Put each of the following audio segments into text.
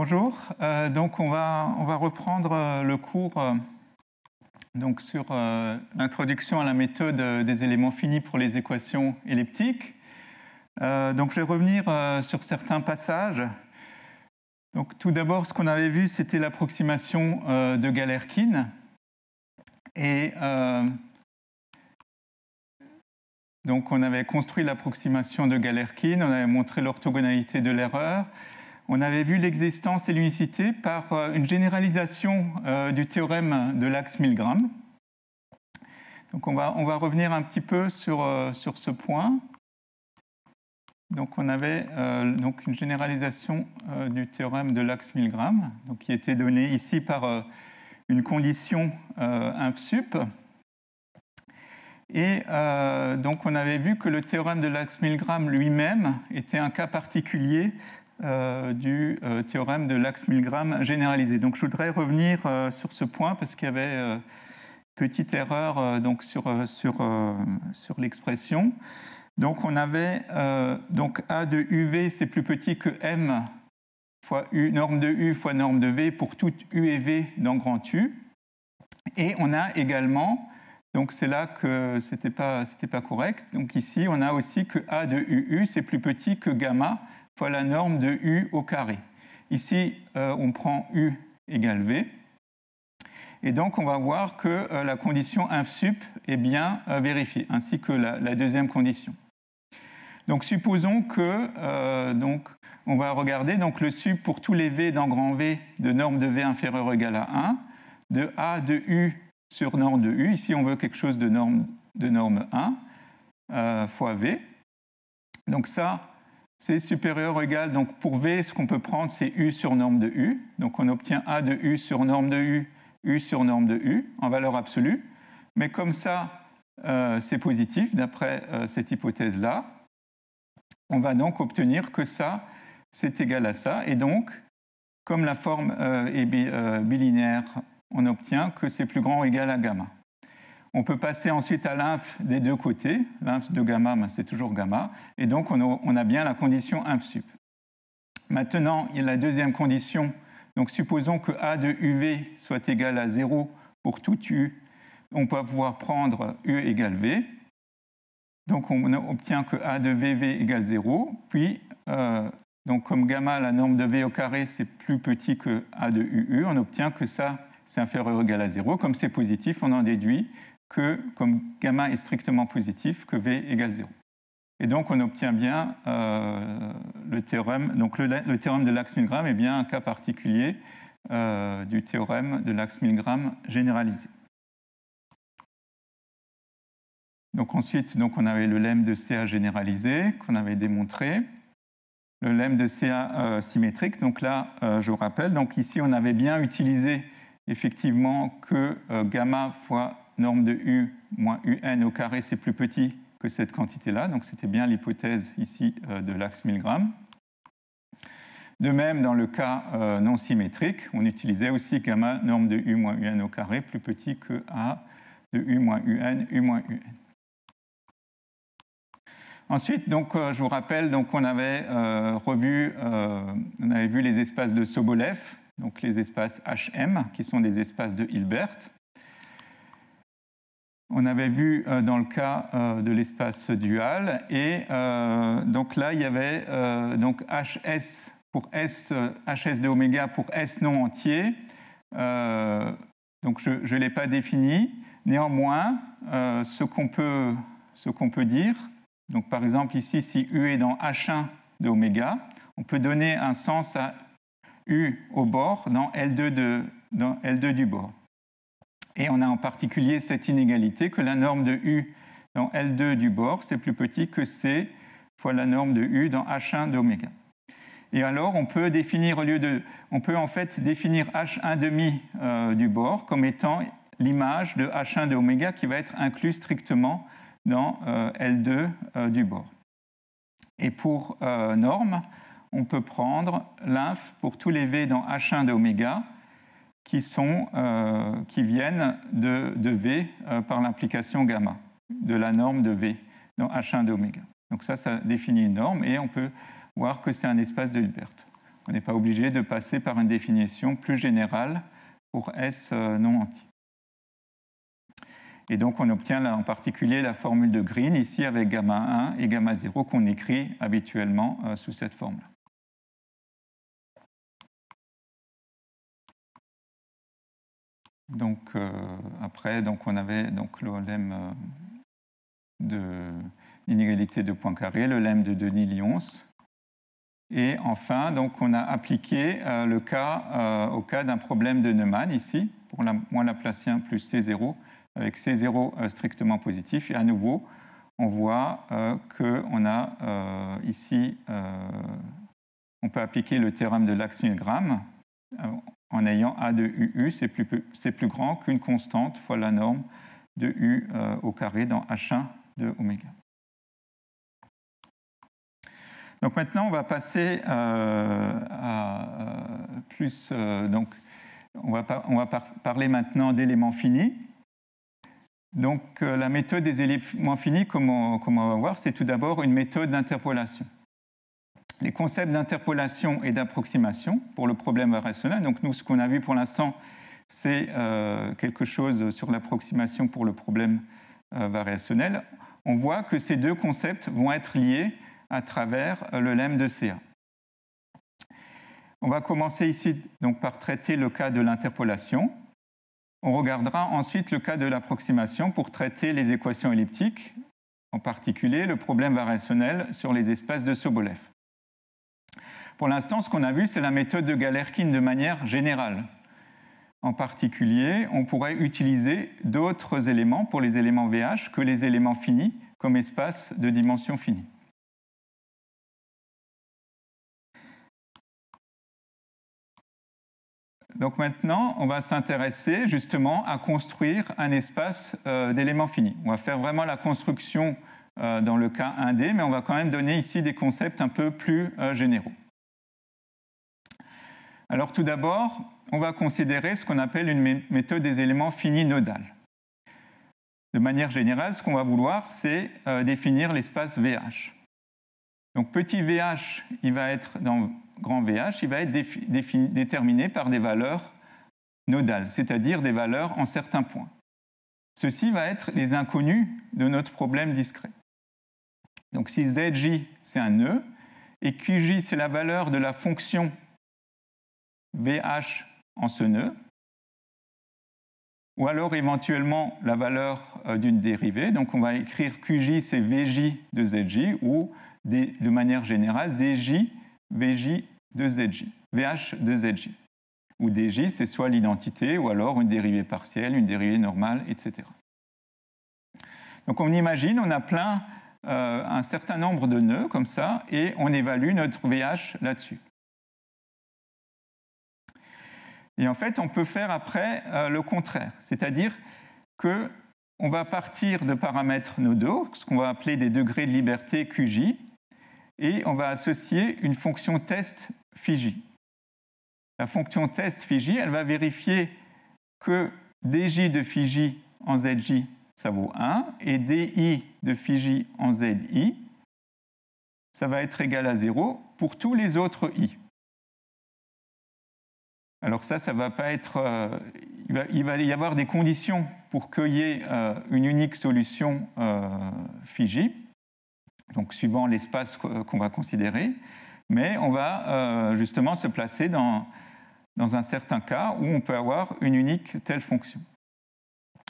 Bonjour, donc on va reprendre le cours donc sur l'introduction à la méthode des éléments finis pour les équations elliptiques. Donc je vais revenir sur certains passages. Donc tout d'abord, ce qu'on avait vu, c'était l'approximation de Galerkin. Et donc on avait construit l'approximation de Galerkin, on avait montré l'orthogonalité de l'erreur. On avait vu l'existence et l'unicité par une généralisation du théorème de l'axe Milgram. Donc on va revenir un petit peu sur ce point. Donc on avait donc une généralisation du théorème de l'axe Milgram, donc qui était donnée ici par une condition inf sup. Et donc on avait vu que le théorème de l'axe Milgram lui-même était un cas particulier du théorème de l'axe Milgram généralisé. Donc je voudrais revenir sur ce point parce qu'il y avait petite erreur donc sur l'expression. Donc on avait donc A de UV c'est plus petit que M fois U, norme de U fois norme de V pour toute U et V dans grand U. Et on a également, donc c'est là que c'était pas correct, donc ici on a aussi que A de UU c'est plus petit que gamma fois la norme de U au carré. Ici, on prend U égale V. Et donc, on va voir que la condition inf sup est bien vérifiée, ainsi que la deuxième condition. Donc, supposons que, donc, on va regarder donc, le sup pour tous les V dans grand V de norme de V inférieure ou égale à 1, de A de U sur norme de U. Ici, on veut quelque chose de norme 1 fois V. Donc, ça, c'est supérieur ou égal, donc pour V, ce qu'on peut prendre, c'est U sur norme de U. Donc on obtient A de U sur norme de U, U sur norme de U, en valeur absolue. Mais comme ça, c'est positif, d'après cette hypothèse-là, on va donc obtenir que ça, c'est égal à ça. Et donc, comme la forme est bilinéaire, on obtient que c'est plus grand ou égal à gamma. On peut passer ensuite à l'inf des deux côtés. L'inf de gamma, c'est toujours gamma. Et donc, on a bien la condition inf sup. Maintenant, il y a la deuxième condition. Donc, supposons que A de UV soit égal à 0 pour tout U. On peut pouvoir prendre U égale V. Donc, on obtient que A de VV égale 0. Puis, donc, comme gamma, la norme de V au carré, c'est plus petit que A de UU, on obtient que ça, c'est inférieur ou égal à 0. Comme c'est positif, on en déduit que, comme gamma est strictement positif, que V égale 0. Et donc, on obtient bien le théorème. Donc, le théorème de l'axe Milgram est bien un cas particulier du théorème de l'axe Milgram généralisé. Donc, ensuite, donc, on avait le lemme de CA généralisé qu'on avait démontré. Le lemme de CA symétrique. Donc là, je vous rappelle, donc ici, on avait bien utilisé effectivement que gamma fois norme de U moins UN au carré, c'est plus petit que cette quantité-là. Donc, c'était bien l'hypothèse ici de l'axe Milgram. De même, dans le cas non symétrique, on utilisait aussi gamma norme de U moins UN au carré, plus petit que A de U moins UN, U moins UN. Ensuite, donc, je vous rappelle, donc, on avait vu les espaces de Sobolev, donc les espaces HM, qui sont des espaces de Hilbert. On avait vu dans le cas de l'espace dual, et donc là, il y avait donc HS pour S, HS de oméga pour S non entier. Donc je ne l'ai pas défini. Néanmoins, ce qu'on peut dire, donc par exemple ici, si U est dans H1 de oméga, on peut donner un sens à U au bord dans L2 du bord. Et on a en particulier cette inégalité que la norme de U dans L2 du bord, c'est plus petit que C fois la norme de U dans H1 d'oméga. Et alors, on peut définir, on peut en fait définir H1 demi du bord comme étant l'image de H1 de oméga qui va être inclus strictement dans L2 du bord. Et pour norme, on peut prendre l'inf pour tous les V dans H1 de oméga qui viennent de V par l'implication gamma, de la norme de V dans H1 de oméga. Donc ça définit une norme et on peut voir que c'est un espace de Hilbert. On n'est pas obligé de passer par une définition plus générale pour S non entier. Et donc, on obtient là, en particulier la formule de Green, ici avec gamma 1 et gamma 0, qu'on écrit habituellement sous cette forme-là. Donc, après, on avait donc, le lemme de l'inégalité de Poincaré, le lemme de Denis-Lyons. Et enfin, donc, on a appliqué au cas d'un problème de Neumann, ici, pour moins laplacien plus C0, avec C0 strictement positif. Et à nouveau, on voit qu'on a ici, on peut appliquer le théorème de Lax-Milgram en ayant A de UU, c'est plus grand qu'une constante fois la norme de U au carré dans H1 de oméga. Donc maintenant, on va passer à plus. Donc, on va parler maintenant d'éléments finis. Donc, la méthode des éléments finis, comme on va voir, c'est tout d'abord une méthode d'interpolation. Les concepts d'interpolation et d'approximation pour le problème variationnel. Donc, nous, ce qu'on a vu pour l'instant, c'est quelque chose sur l'approximation pour le problème variationnel. On voit que ces deux concepts vont être liés à travers le lemme de CA. On va commencer ici donc, par traiter le cas de l'interpolation. On regardera ensuite le cas de l'approximation pour traiter les équations elliptiques, en particulier le problème variationnel sur les espaces de Sobolev. Pour l'instant, ce qu'on a vu, c'est la méthode de Galerkin de manière générale. En particulier, on pourrait utiliser d'autres éléments pour les éléments VH que les éléments finis comme espace de dimension finie. Donc maintenant, on va s'intéresser justement à construire un espace d'éléments finis. On va faire vraiment la construction dans le cas 1D, mais on va quand même donner ici des concepts un peu plus généraux. Alors tout d'abord, on va considérer ce qu'on appelle une méthode des éléments finis nodales. De manière générale, ce qu'on va vouloir, c'est définir l'espace VH. Donc petit VH, il va être dans grand VH, il va être déterminé par des valeurs nodales, c'est-à-dire des valeurs en certains points. Ceci va être les inconnus de notre problème discret. Donc si ZJ, c'est un nœud, et QJ, c'est la valeur de la fonction VH en ce nœud, ou alors éventuellement la valeur d'une dérivée. Donc on va écrire QJ, c'est VJ de ZJ, ou de manière générale, DJ, VJ de ZJ, VH de ZJ. Où DJ, c'est soit l'identité, ou alors une dérivée partielle, une dérivée normale, etc. Donc on imagine, on a un certain nombre de nœuds comme ça, et on évalue notre VH là-dessus. Et en fait, on peut faire après le contraire, c'est-à-dire qu'on va partir de paramètres nodaux, ce qu'on va appeler des degrés de liberté QJ, et on va associer une fonction test phi. La fonction test phi, elle va vérifier que dj de phi en zj, ça vaut 1, et di de phi en zi, ça va être égal à 0 pour tous les autres i. Alors ça va pas être... il va y avoir des conditions pour qu'il y ait une unique solution phi, donc suivant l'espace qu'on va considérer, mais on va justement se placer dans un certain cas où on peut avoir une unique telle fonction.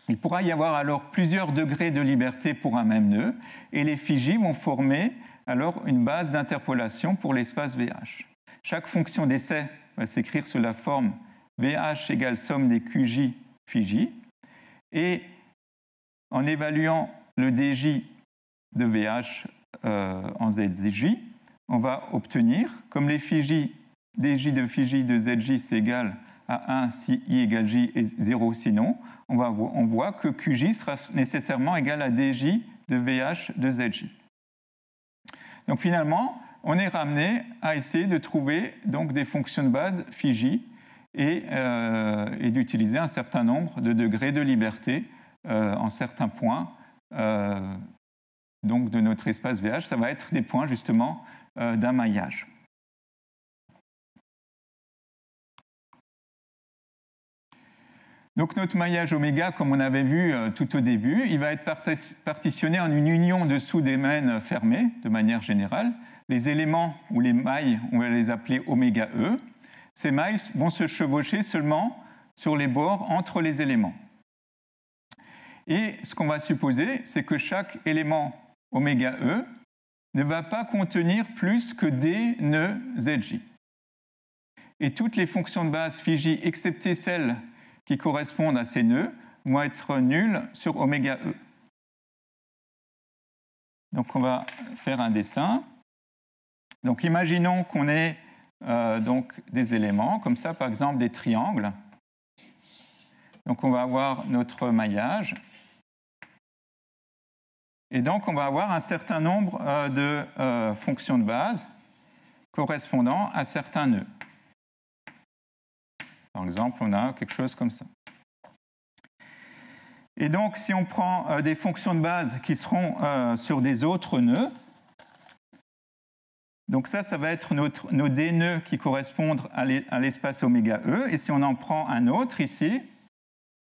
Il pourra y avoir alors plusieurs degrés de liberté pour un même nœud, et les phi vont former alors une base d'interpolation pour l'espace VH. Chaque fonction d'essai va s'écrire sous la forme VH égale somme des QJ phi, et en évaluant le dj de VH en ZJ, on va obtenir, comme les phi, dj de phi de ZJ c'est égal à 1 si i égale j et 0 sinon, on voit que QJ sera nécessairement égal à dj de VH de ZJ. Donc finalement, on est ramené à essayer de trouver donc, des fonctions de base phi et d'utiliser un certain nombre de degrés de liberté en certains points donc de notre espace VH. Ça va être des points justement d'un maillage. Donc notre maillage oméga, comme on avait vu tout au début, il va être partitionné en une union de sous-domaines fermés, de manière générale. Les éléments ou les mailles, on va les appeler oméga E. Ces mailles vont se chevaucher seulement sur les bords entre les éléments. Et ce qu'on va supposer, c'est que chaque élément oméga E ne va pas contenir plus que des nœuds ZJ. Et toutes les fonctions de base phi j, excepté celles qui correspondent à ces nœuds, vont être nulles sur oméga E. Donc on va faire un dessin. Donc imaginons qu'on ait donc des éléments, comme ça par exemple des triangles. Donc on va avoir notre maillage. Et donc on va avoir un certain nombre de fonctions de base correspondant à certains nœuds. Par exemple, on a quelque chose comme ça. Et donc, si on prend des fonctions de base qui seront sur des autres nœuds, donc ça va être nos D nœuds qui correspondent à l'espace oméga E. Et si on en prend un autre ici,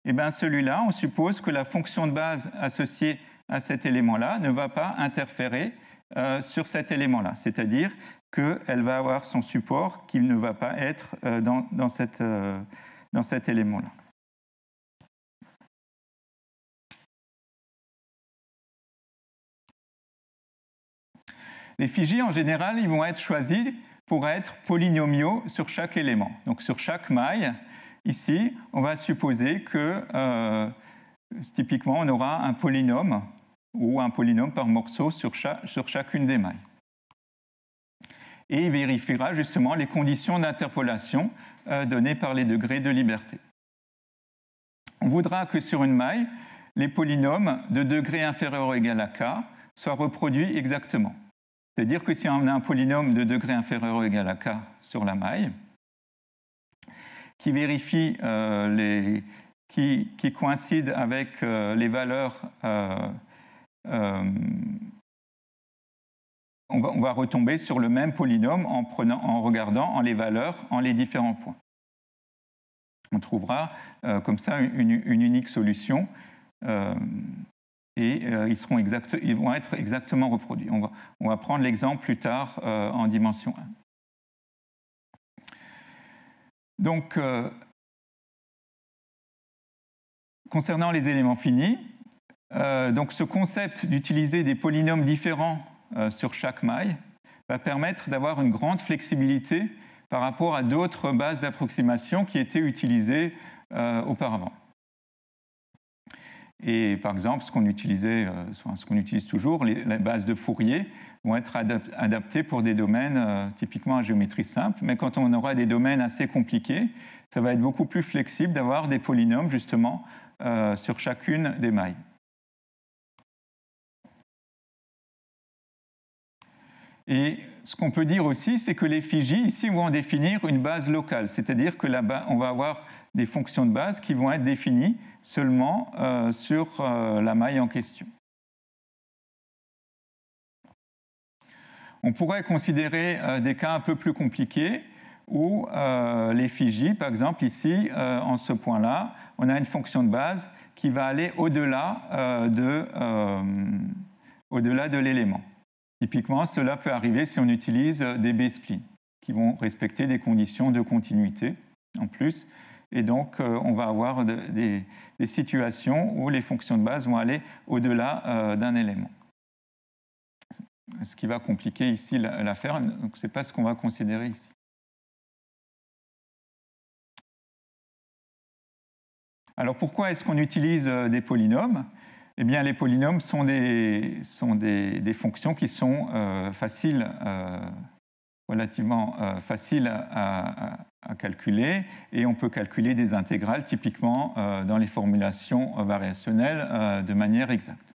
eh bien celui-là, on suppose que la fonction de base associée à cet élément-là ne va pas interférer sur cet élément-là. C'est-à-dire qu'elle va avoir son support qui ne va pas être dans cet élément-là. Les phi j, en général, ils vont être choisis pour être polynomiaux sur chaque élément. Donc sur chaque maille, ici, on va supposer que typiquement, on aura un polynôme ou un polynôme par morceau sur chacune des mailles. Et il vérifiera justement les conditions d'interpolation données par les degrés de liberté. On voudra que sur une maille, les polynômes de degré inférieur ou égal à k soient reproduits exactement. C'est-à-dire que si on a un polynôme de degré inférieur ou égal à k sur la maille, qui vérifie qui coïncide avec les valeurs, on va retomber sur le même polynôme en regardant en les valeurs, en les différents points. On trouvera comme ça une unique solution et ils vont être exactement reproduits. On va prendre l'exemple plus tard en dimension 1. Donc, concernant les éléments finis, donc ce concept d'utiliser des polynômes différents sur chaque maille va permettre d'avoir une grande flexibilité par rapport à d'autres bases d'approximation qui étaient utilisées auparavant. Et par exemple, ce qu'on utilise toujours, les bases de Fourier vont être adaptées pour des domaines typiquement à géométrie simple, mais quand on aura des domaines assez compliqués, ça va être beaucoup plus flexible d'avoir des polynômes justement sur chacune des mailles. Et ce qu'on peut dire aussi, c'est que les phi j, ici, vont définir une base locale, c'est-à-dire que là-bas, on va avoir des fonctions de base qui vont être définies seulement sur la maille en question. On pourrait considérer des cas un peu plus compliqués où les phi j, par exemple ici, en ce point-là, on a une fonction de base qui va aller au-delà de l'élément. Typiquement, cela peut arriver si on utilise des B-splines qui vont respecter des conditions de continuité en plus. Et donc, on va avoir des situations où les fonctions de base vont aller au-delà d'un élément. Ce qui va compliquer ici l'affaire, donc ce n'est pas ce qu'on va considérer ici. Alors, pourquoi est-ce qu'on utilise des polynômes ? Eh bien, les polynômes sont des fonctions qui sont relativement faciles à calculer, et on peut calculer des intégrales typiquement dans les formulations variationnelles de manière exacte.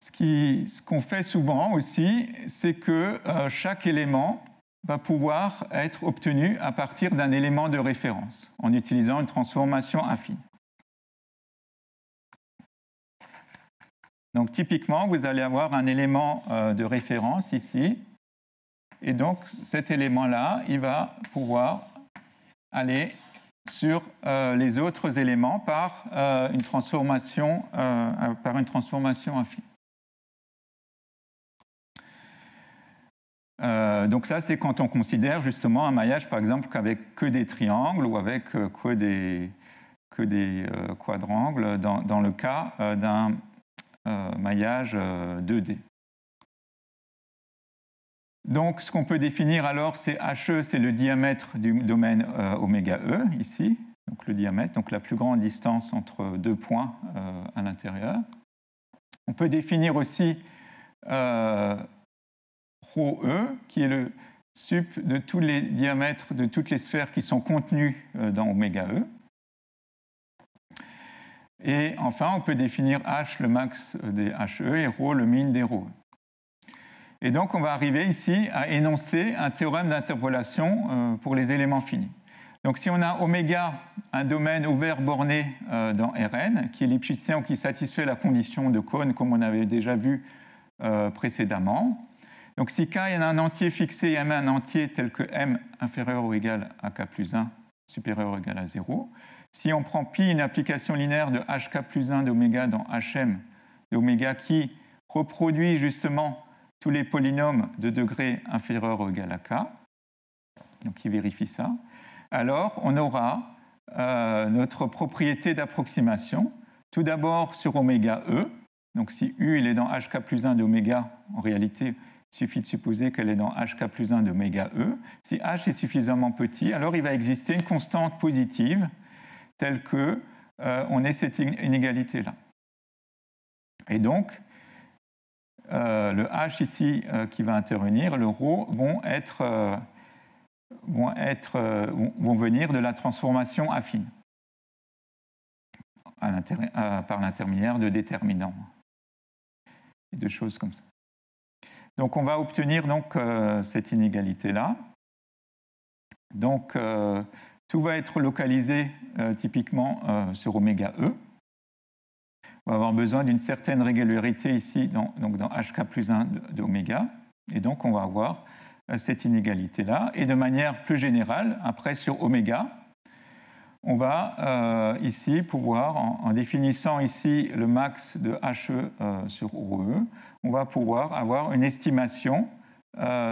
Ce qu'on fait souvent aussi, c'est que chaque élément va pouvoir être obtenu à partir d'un élément de référence en utilisant une transformation affine. Donc typiquement, vous allez avoir un élément de référence ici Et donc, cet élément-là, il va pouvoir aller sur les autres éléments par une transformation affine. Donc ça, c'est quand on considère justement un maillage, par exemple, qu'avec que des triangles ou avec que des quadrangles dans le cas d'un maillage 2D. Donc, ce qu'on peut définir alors, c'est HE, c'est le diamètre du domaine oméga E, ici, donc le diamètre, donc la plus grande distance entre deux points à l'intérieur. On peut définir aussi ρe, qui est le sup de tous les diamètres de toutes les sphères qui sont contenues dans oméga E. Et enfin, on peut définir H, le max des HE, et ρ, le min des ρe. Et donc, on va arriver ici à énoncer un théorème d'interpolation pour les éléments finis. Donc, si on a oméga, un domaine ouvert borné dans Rn, qui est lipschitzian ou qui satisfait la condition de Kohn, comme on avait déjà vu précédemment. Donc, si K est un entier fixé et M un entier tel que M inférieur ou égal à K plus 1, supérieur ou égal à 0, si on prend pi, une application linéaire de HK plus 1 d'oméga dans HM d'oméga qui reproduit justement tous les polynômes de degré inférieur ou égal à k, donc qui vérifie ça, alors on aura notre propriété d'approximation, tout d'abord sur oméga E, donc si U il est dans HK plus 1 d'oméga, en réalité, il suffit de supposer qu'elle est dans HK plus 1 d'oméga E. Si H est suffisamment petit, alors il va exister une constante positive telle que on ait cette inégalité-là. Et donc, le H ici qui va intervenir, le ρ, vont venir de la transformation affine par l'intermédiaire de déterminants et de choses comme ça. Donc on va obtenir donc, cette inégalité-là. Donc tout va être localisé typiquement sur oméga E. On va avoir besoin d'une certaine régularité ici, donc dans HK plus 1 d'oméga. Et donc, on va avoir cette inégalité-là. Et de manière plus générale, après, sur oméga, on va ici pouvoir, en définissant ici le max de HE sur OE, on va pouvoir avoir une estimation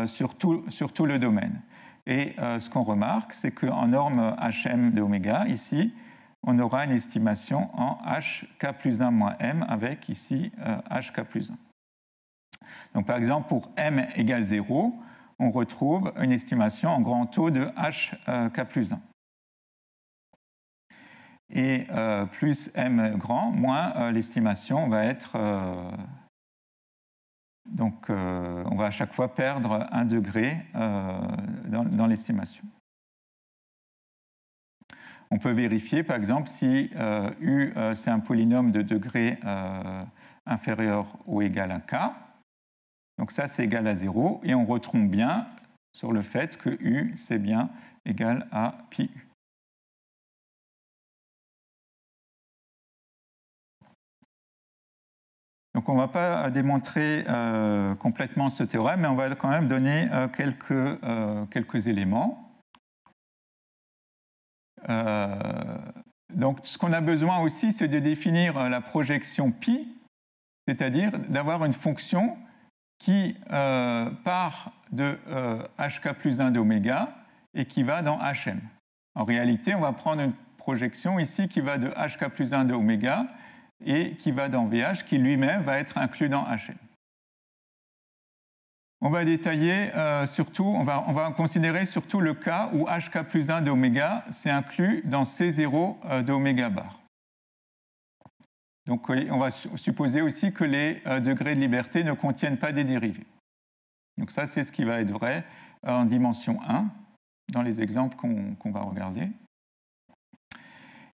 sur tout le domaine. Et ce qu'on remarque, c'est qu'en norme HM d'oméga, ici, on aura une estimation en HK plus 1 moins M avec ici HK plus 1. Donc par exemple, pour M égale 0, on retrouve une estimation en grand taux de HK plus 1. Et plus M grand, moins l'estimation va être... donc on va à chaque fois perdre 1 degré dans l'estimation. On peut vérifier, par exemple, si U, c'est un polynôme de degré inférieur ou égal à K. Donc ça, c'est égal à 0. Et on retombe bien sur le fait que U, c'est bien égal à pi U. Donc on ne va pas démontrer complètement ce théorème, mais on va quand même donner quelques éléments. Donc, ce qu'on a besoin aussi, c'est de définir la projection pi, c'est-à-dire d'avoir une fonction qui part de HK plus 1 d'oméga et qui va dans HM. En réalité, on va prendre une projection ici qui va de HK plus 1 d'oméga et qui va dans VH, qui lui-même va être inclus dans HM. On va détailler surtout, on va considérer surtout le cas où HK plus 1 d'oméga c'est inclus dans C0 d'oméga bar. Donc on va supposer aussi que les degrés de liberté ne contiennent pas des dérivés. Donc ça, c'est ce qui va être vrai en dimension 1, dans les exemples qu'on va regarder.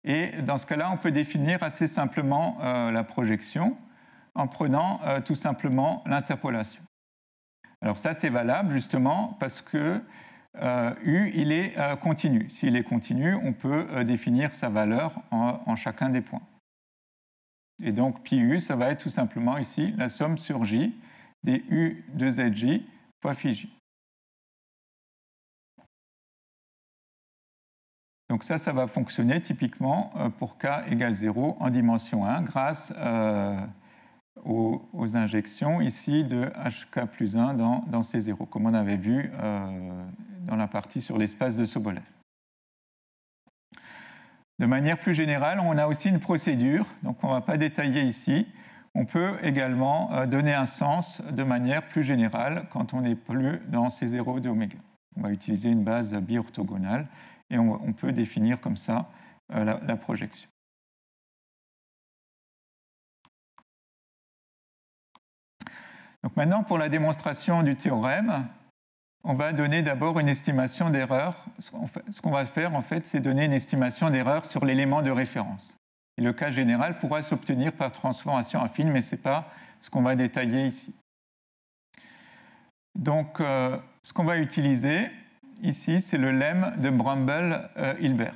Et dans ce cas-là, on peut définir assez simplement la projection en prenant tout simplement l'interpolation. Alors ça, c'est valable justement parce que U, il est continu. S'il est continu, on peut définir sa valeur en chacun des points. Et donc, pi U, ça va être tout simplement ici la somme sur J des U de ZJ fois phi J. Donc ça va fonctionner typiquement pour k égale 0 en dimension 1 grâce aux injections ici de hk plus 1 dans C0, comme on avait vu dans la partie sur l'espace de Sobolev. De manière plus générale, on a aussi une procédure, donc on ne va pas détailler ici. On peut également donner un sens de manière plus générale quand on n'est plus dans C0 d'oméga. On va utiliser une base bi-orthogonale et on peut définir comme ça la projection. Donc maintenant, pour la démonstration du théorème, on va donner d'abord une estimation d'erreur. Ce qu'on va faire, en fait, c'est donner une estimation d'erreur sur l'élément de référence. Et le cas général pourra s'obtenir par transformation affine, mais ce n'est pas ce qu'on va détailler ici. Donc, ce qu'on va utiliser ici, c'est le lemme de Bramble-Hilbert.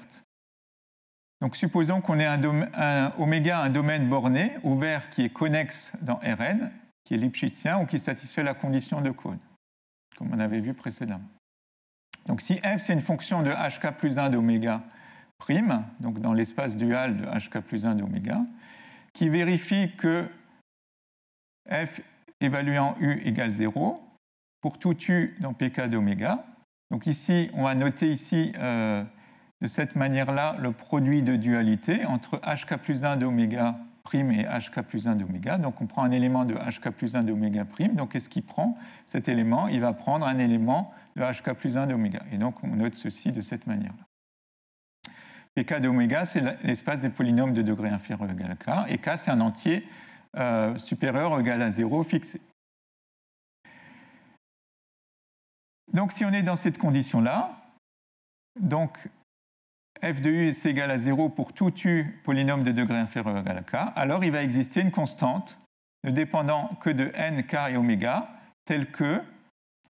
Donc, supposons qu'on ait un oméga, un domaine borné, ouvert, qui est connexe dans Rn, qui est lipschitzien ou qui satisfait la condition de Cohn, comme on avait vu précédemment. Donc, si f, c'est une fonction de hk plus 1 d'oméga prime, donc dans l'espace dual de hk plus 1 d'oméga, qui vérifie que f évaluant u égale 0 pour tout u dans pk d'oméga. Donc ici, on va noter ici de cette manière-là le produit de dualité entre hk plus 1 d'oméga prime et hk plus 1 d'oméga. Donc on prend un élément de hk plus 1 d'oméga prime. Donc qu'est-ce qu'il prend? Cet élément, il va prendre un élément de hk plus 1 d'oméga. Et donc on note ceci de cette manière-là. Pk d'oméga, c'est l'espace des polynômes de degré inférieur ou égal à k. Et k, c'est un entier supérieur ou égal à 0 fixé. Donc si on est dans cette condition-là, donc f de u est égal à 0 pour tout u polynôme de degré inférieur ou égal à k, alors il va exister une constante ne dépendant que de n, k et oméga, telle que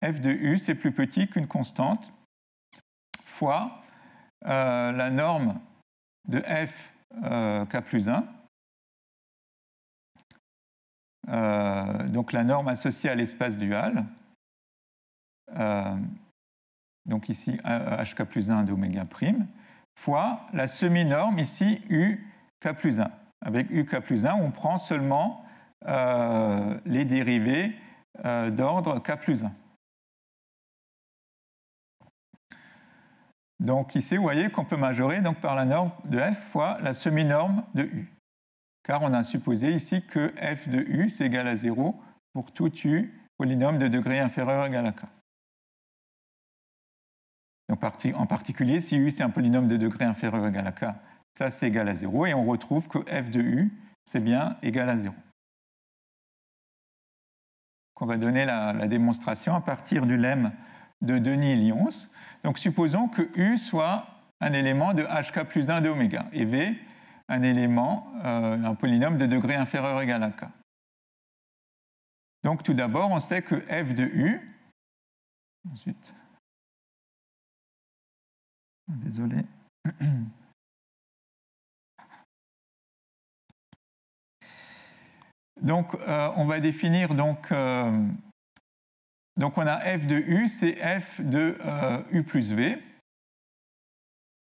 f de u c'est plus petit qu'une constante fois la norme de f k plus 1, donc la norme associée à l'espace dual, donc ici hk plus 1 d'oméga prime, fois la semi-norme ici uk plus 1. Avec uk plus 1, on prend seulement les dérivés d'ordre k plus 1. Donc ici, vous voyez qu'on peut majorer donc, par la norme de f fois la semi-norme de u. Car on a supposé ici que f de u c'est égal à 0 pour tout u polynôme de degré inférieur ou égal à k. Donc, en particulier, si u c'est un polynôme de degré inférieur ou égal à k, ça c'est égal à 0, et on retrouve que f de u c'est bien égal à 0. Donc, on va donner la démonstration à partir du lemme de Denis-Lyons. Donc supposons que u soit un élément de hk plus 1 de oméga, et v un élément, un polynôme de degré inférieur ou égal à k. Donc tout d'abord, on sait que f de u, ensuite, désolé. Donc, on va définir donc on a f de u, c'est f de u plus v,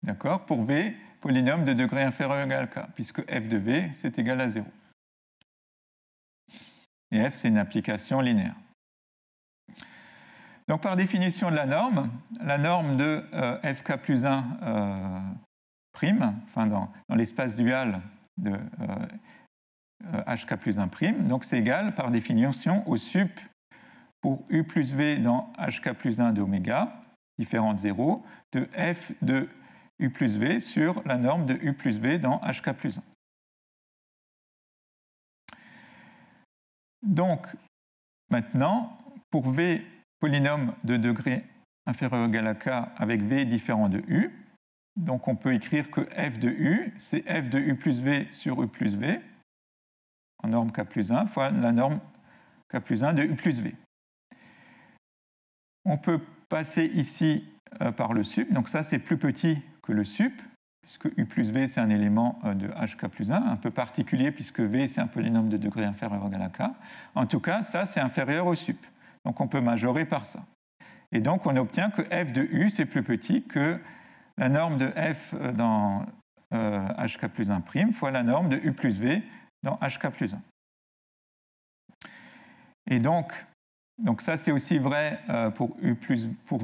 d'accord, pour v, polynôme de degré inférieur ou égal à k, puisque f de v, c'est égal à 0. Et f, c'est une application linéaire. Donc, par définition de la norme de fk plus 1 prime, enfin dans l'espace dual de hk plus 1 prime, donc c'est égal par définition au sup pour u plus v dans hk plus 1 d'oméga, différent de 0, de f de u plus v sur la norme de u plus v dans hk plus 1. Donc, maintenant, pour v polynôme de degré inférieur ou égal à k avec v différent de u, donc on peut écrire que f de u, c'est f de u plus v sur u plus v, en norme k plus 1, fois la norme k plus 1 de u plus v. On peut passer ici par le sup, donc ça c'est plus petit que le sup, puisque u plus v c'est un élément de hk plus 1, un peu particulier puisque v c'est un polynôme de degré inférieur ou égal à k. En tout cas, ça c'est inférieur au sup, donc on peut majorer par ça. Et donc on obtient que f de u c'est plus petit que la norme de f dans hk plus 1' fois la norme de u plus v dans hk plus 1. Et donc ça, c'est aussi vrai pour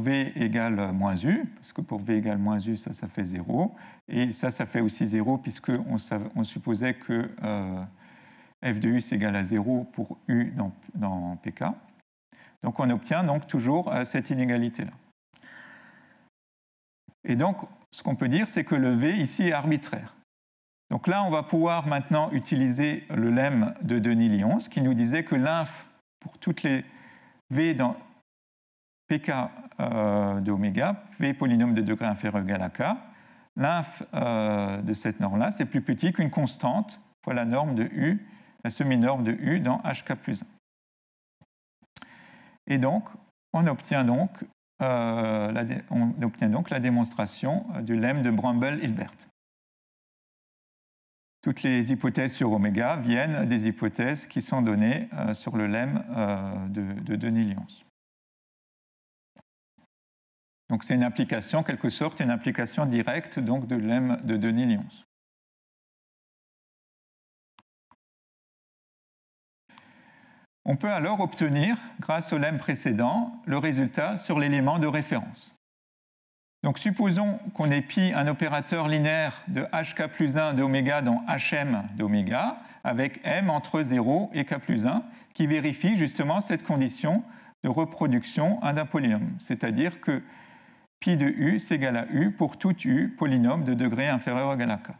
v égale moins u, parce que pour v égale moins u, ça fait 0. Et ça fait aussi 0, puisqu'on supposait que f de u c'est égal à 0 pour u dans pk. Donc on obtient donc toujours cette inégalité-là. Et donc, ce qu'on peut dire, c'est que le v ici est arbitraire. Donc là, on va pouvoir maintenant utiliser le lemme de Denis-Lyons, qui nous disait que l'inf pour toutes les v dans pk de oméga, v polynôme de degré inférieur ou égal à k, l'inf de cette norme-là, c'est plus petit qu'une constante fois la norme de u, la semi-norme de u dans hk plus 1. Et donc, on obtient donc la démonstration du lemme de Brumble-Hilbert. Toutes les hypothèses sur oméga viennent des hypothèses qui sont données sur le lemme de Denis-Lyons. Donc c'est une application, en quelque sorte, une application directe donc, du lemme de Denis-Lyons. On peut alors obtenir, grâce au lemme précédent, le résultat sur l'élément de référence. Donc supposons qu'on ait pi un opérateur linéaire de hk plus 1 d'oméga dans hm d'oméga, avec m entre 0 et k plus 1, qui vérifie justement cette condition de reproduction d'un polynôme, c'est-à-dire que pi de u c'est égal à u pour tout u polynôme de degré inférieur ou égal à k.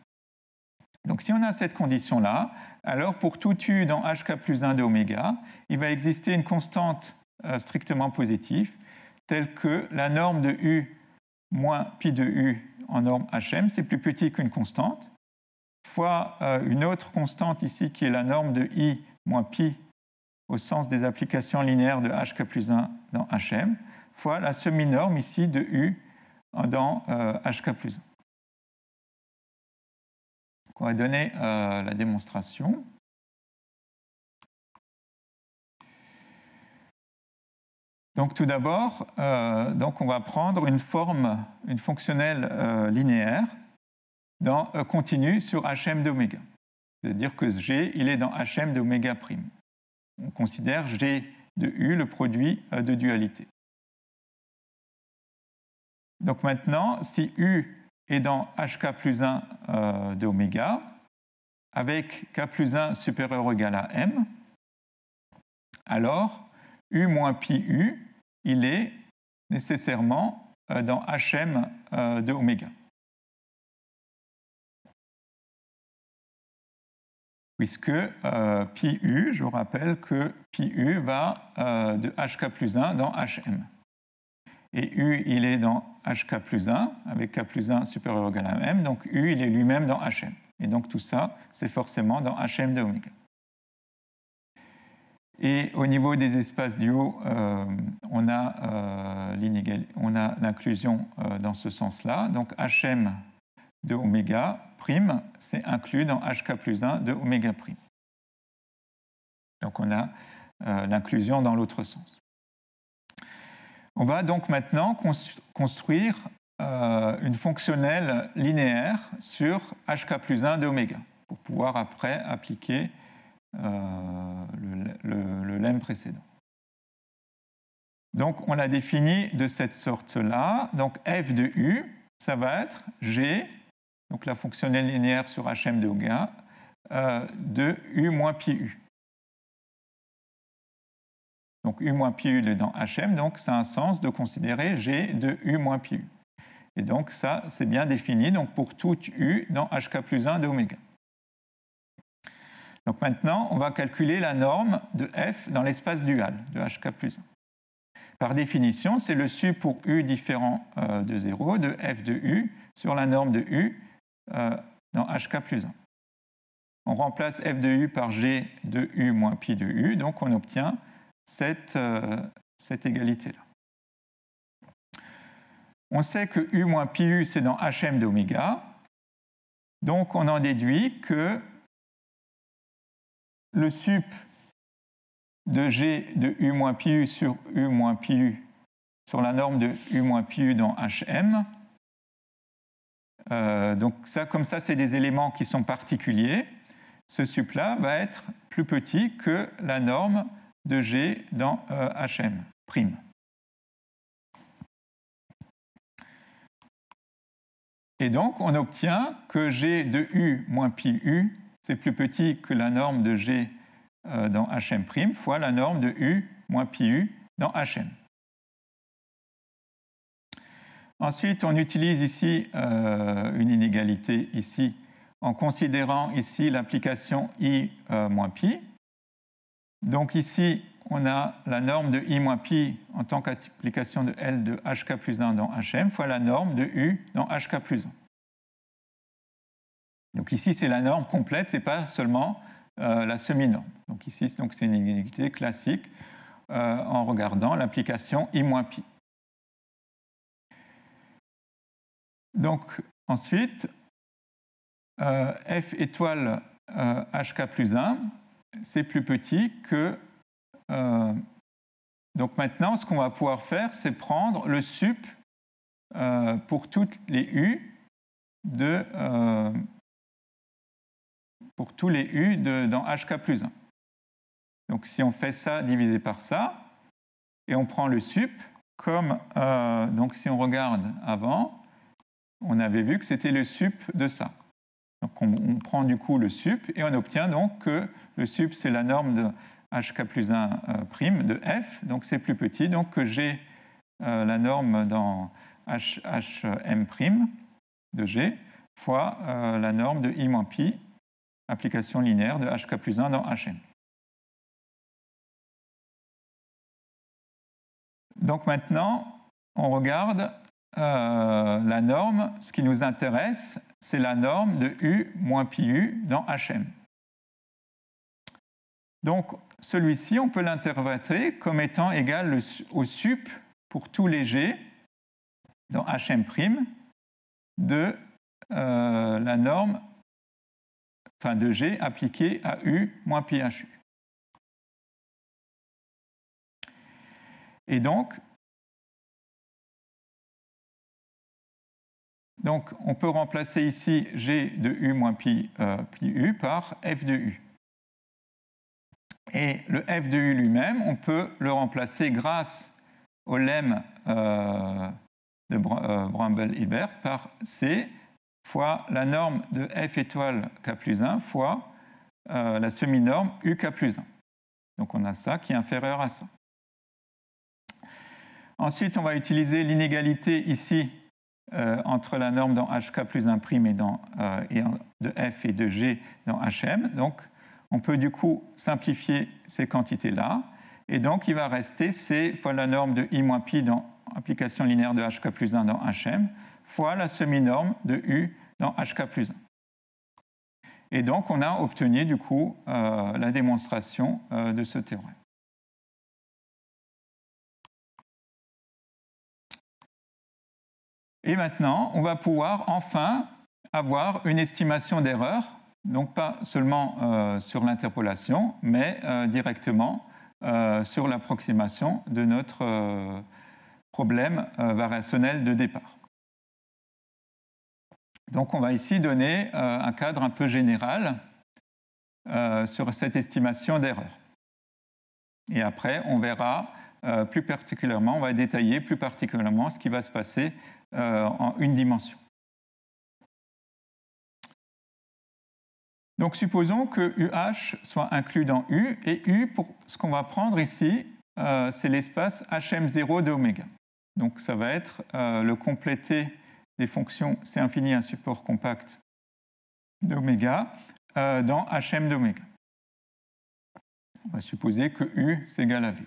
Donc si on a cette condition-là, alors pour tout u dans hk plus 1 de oméga, il va exister une constante strictement positive, telle que la norme de u moins pi de u en norme hm, c'est plus petit qu'une constante, fois une autre constante ici qui est la norme de i moins pi au sens des applications linéaires de hk plus 1 dans hm, fois la semi-norme ici de u dans hk plus 1. Donc on va donner la démonstration. Donc tout d'abord, on va prendre une forme, une fonctionnelle linéaire dans continu sur hm d'oméga. C'est-à-dire que G, il est dans hm d'oméga prime. On considère G de U le produit de dualité. Donc maintenant, si U est dans hk plus 1 d'oméga, avec k plus 1 supérieur ou égal à m, alors U moins pi U, il est nécessairement dans hm de oméga. Puisque pi U, je vous rappelle que pi U va de hk plus 1 dans hm. Et U, il est dans hk plus 1, avec k plus 1 supérieur ou égal à m, donc U, il est lui-même dans hm. Et donc tout ça, c'est forcément dans hm de oméga. Et au niveau des espaces duaux, on a l'inclusion dans ce sens-là. Donc hm de oméga prime, c'est inclus dans hk plus 1 de oméga prime. Donc on a l'inclusion dans l'autre sens. On va donc maintenant construire une fonctionnelle linéaire sur hk plus 1 de oméga, pour pouvoir après appliquer le lemme précédent. Donc on l'a défini de cette sorte-là. Donc f de u, ça va être g, donc la fonctionnelle linéaire sur hm de oméga, de u moins pi u. Donc u moins pi u est dans hm, donc ça a un sens de considérer g de u moins pi u. Et donc ça, c'est bien défini donc pour tout u dans hk plus 1 de oméga. Donc maintenant, on va calculer la norme de f dans l'espace dual de hk plus 1. Par définition, c'est le su pour u différent de 0 de f de u sur la norme de u dans hk plus 1. On remplace f de u par g de u moins pi de u, donc on obtient cette égalité-là. On sait que u moins pi u, c'est dans hm d'oméga, donc on en déduit que le sup de g de u moins pi u sur u moins pi u sur la norme de u moins pi u dans hm Donc ça, comme ça, c'est des éléments qui sont particuliers. Ce sup-là va être plus petit que la norme de G dans Hm'. Et donc, on obtient que G de U moins pi U, c'est plus petit que la norme de G dans Hm' fois la norme de U moins pi U dans Hm. Ensuite, on utilise ici une inégalité ici en considérant ici l'application I moins pi. Donc ici, on a la norme de I moins pi en tant qu'application de L de HK plus 1 dans Hm fois la norme de U dans HK plus 1. Donc ici, c'est la norme complète, ce n'est pas seulement la semi-norme. Donc ici, c'est une inégalité classique en regardant l'application I moins pi. Donc ensuite, F étoile HK plus 1, c'est plus petit que... donc maintenant, ce qu'on va pouvoir faire, c'est prendre le sup pour toutes les U pour tous les U dans HK plus 1. Donc si on fait ça divisé par ça, et on prend le sup, comme donc si on regarde avant, on avait vu que c'était le sup de ça. Donc on prend du coup le sup et on obtient donc que le sup c'est la norme de HK plus 1 prime de F, donc c'est plus petit, donc que j'ai la norme dans HM prime de G fois la norme de I moins pi, application linéaire de HK plus 1 dans HM. Donc maintenant, on regarde la norme, ce qui nous intéresse, c'est la norme de U moins pi U dans Hm. Donc celui-ci, on peut l'interpréter comme étant égal au sup pour tous les G dans Hm' de la norme de G appliquée à U moins pi HU. Et donc, on peut remplacer ici G de U moins pi U par F de U. Et le F de U lui-même, on peut le remplacer grâce au lemme de Bramble-Hilbert par C fois la norme de F étoile K plus 1 fois la semi-norme UK plus 1. Donc on a ça qui est inférieur à ça. Ensuite, on va utiliser l'inégalité ici entre la norme dans HK plus 1' et de F et de G dans HM. Donc, on peut du coup simplifier ces quantités-là. Et donc, il va rester C fois la norme de I moins pi dans application linéaire de HK plus 1 dans HM fois la semi-norme de U dans HK plus 1. Et donc, on a obtenu du coup la démonstration de ce théorème. Et maintenant, on va pouvoir enfin avoir une estimation d'erreur, donc pas seulement sur l'interpolation, mais directement sur l'approximation de notre problème variationnel de départ. Donc on va ici donner un cadre un peu général sur cette estimation d'erreur. Et après, on verra plus particulièrement, on va détailler plus particulièrement ce qui va se passer en une dimension. Donc supposons que UH soit inclus dans U, et U, pour ce qu'on va prendre ici, c'est l'espace HM0 de oméga. Donc ça va être le complété des fonctions C infini, un support compact d'oméga dans HM d'oméga. On va supposer que U c'est égal à V.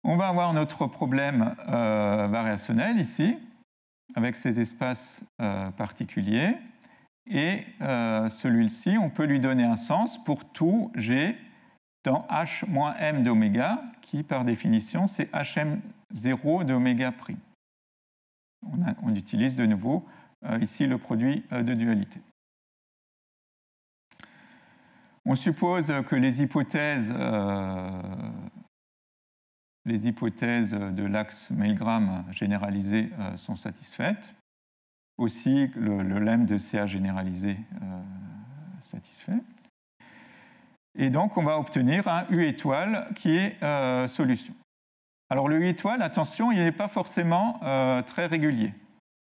On va avoir notre problème variationnel ici, avec ces espaces particuliers. Et celui-ci, on peut lui donner un sens pour tout G dans H moins M d'oméga, qui par définition, c'est HM0 d'oméga prime. On utilise de nouveau ici le produit de dualité. On suppose que les hypothèses de l'axe Milgram généralisé sont satisfaites. aussi le lemme de CA généralisé satisfait. Et donc, on va obtenir un U étoile qui est solution. Alors, le U étoile, attention, il n'est pas forcément très régulier.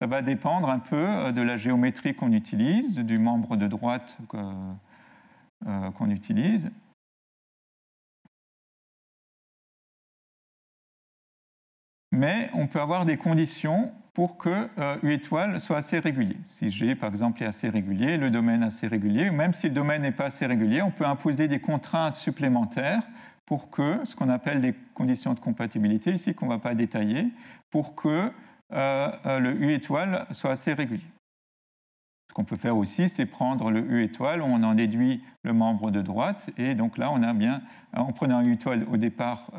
Ça va dépendre un peu de la géométrie qu'on utilise, du membre de droite qu'on utilise. Mais on peut avoir des conditions pour que U étoile soit assez régulier. Si G, par exemple, est assez régulier, le domaine assez régulier, ou même si le domaine n'est pas assez régulier, on peut imposer des contraintes supplémentaires pour que, ce qu'on appelle des conditions de compatibilité, ici, qu'on ne va pas détailler, pour que le U étoile soit assez régulier. Ce qu'on peut faire aussi, c'est prendre le U étoile, on en déduit le membre de droite, et donc là, on a bien, en prenant un U étoile au départ